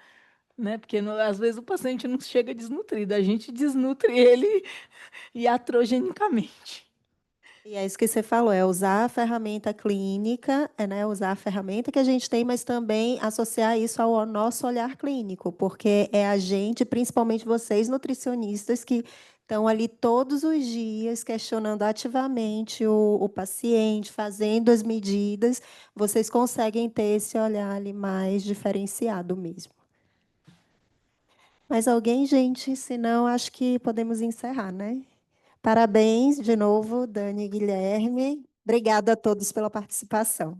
né? Porque às vezes o paciente não chega desnutrido, a gente desnutre ele iatrogenicamente. E é isso que você falou, é usar a ferramenta clínica, né, usar a ferramenta que a gente tem, mas também associar isso ao nosso olhar clínico, porque é a gente, principalmente vocês nutricionistas, que Estão ali todos os dias questionando ativamente o paciente, fazendo as medidas, vocês conseguem ter esse olhar ali mais diferenciado mesmo. Mais alguém, gente? Senão, acho que podemos encerrar, né? Parabéns de novo, Dani e Guilherme. Obrigada a todos pela participação.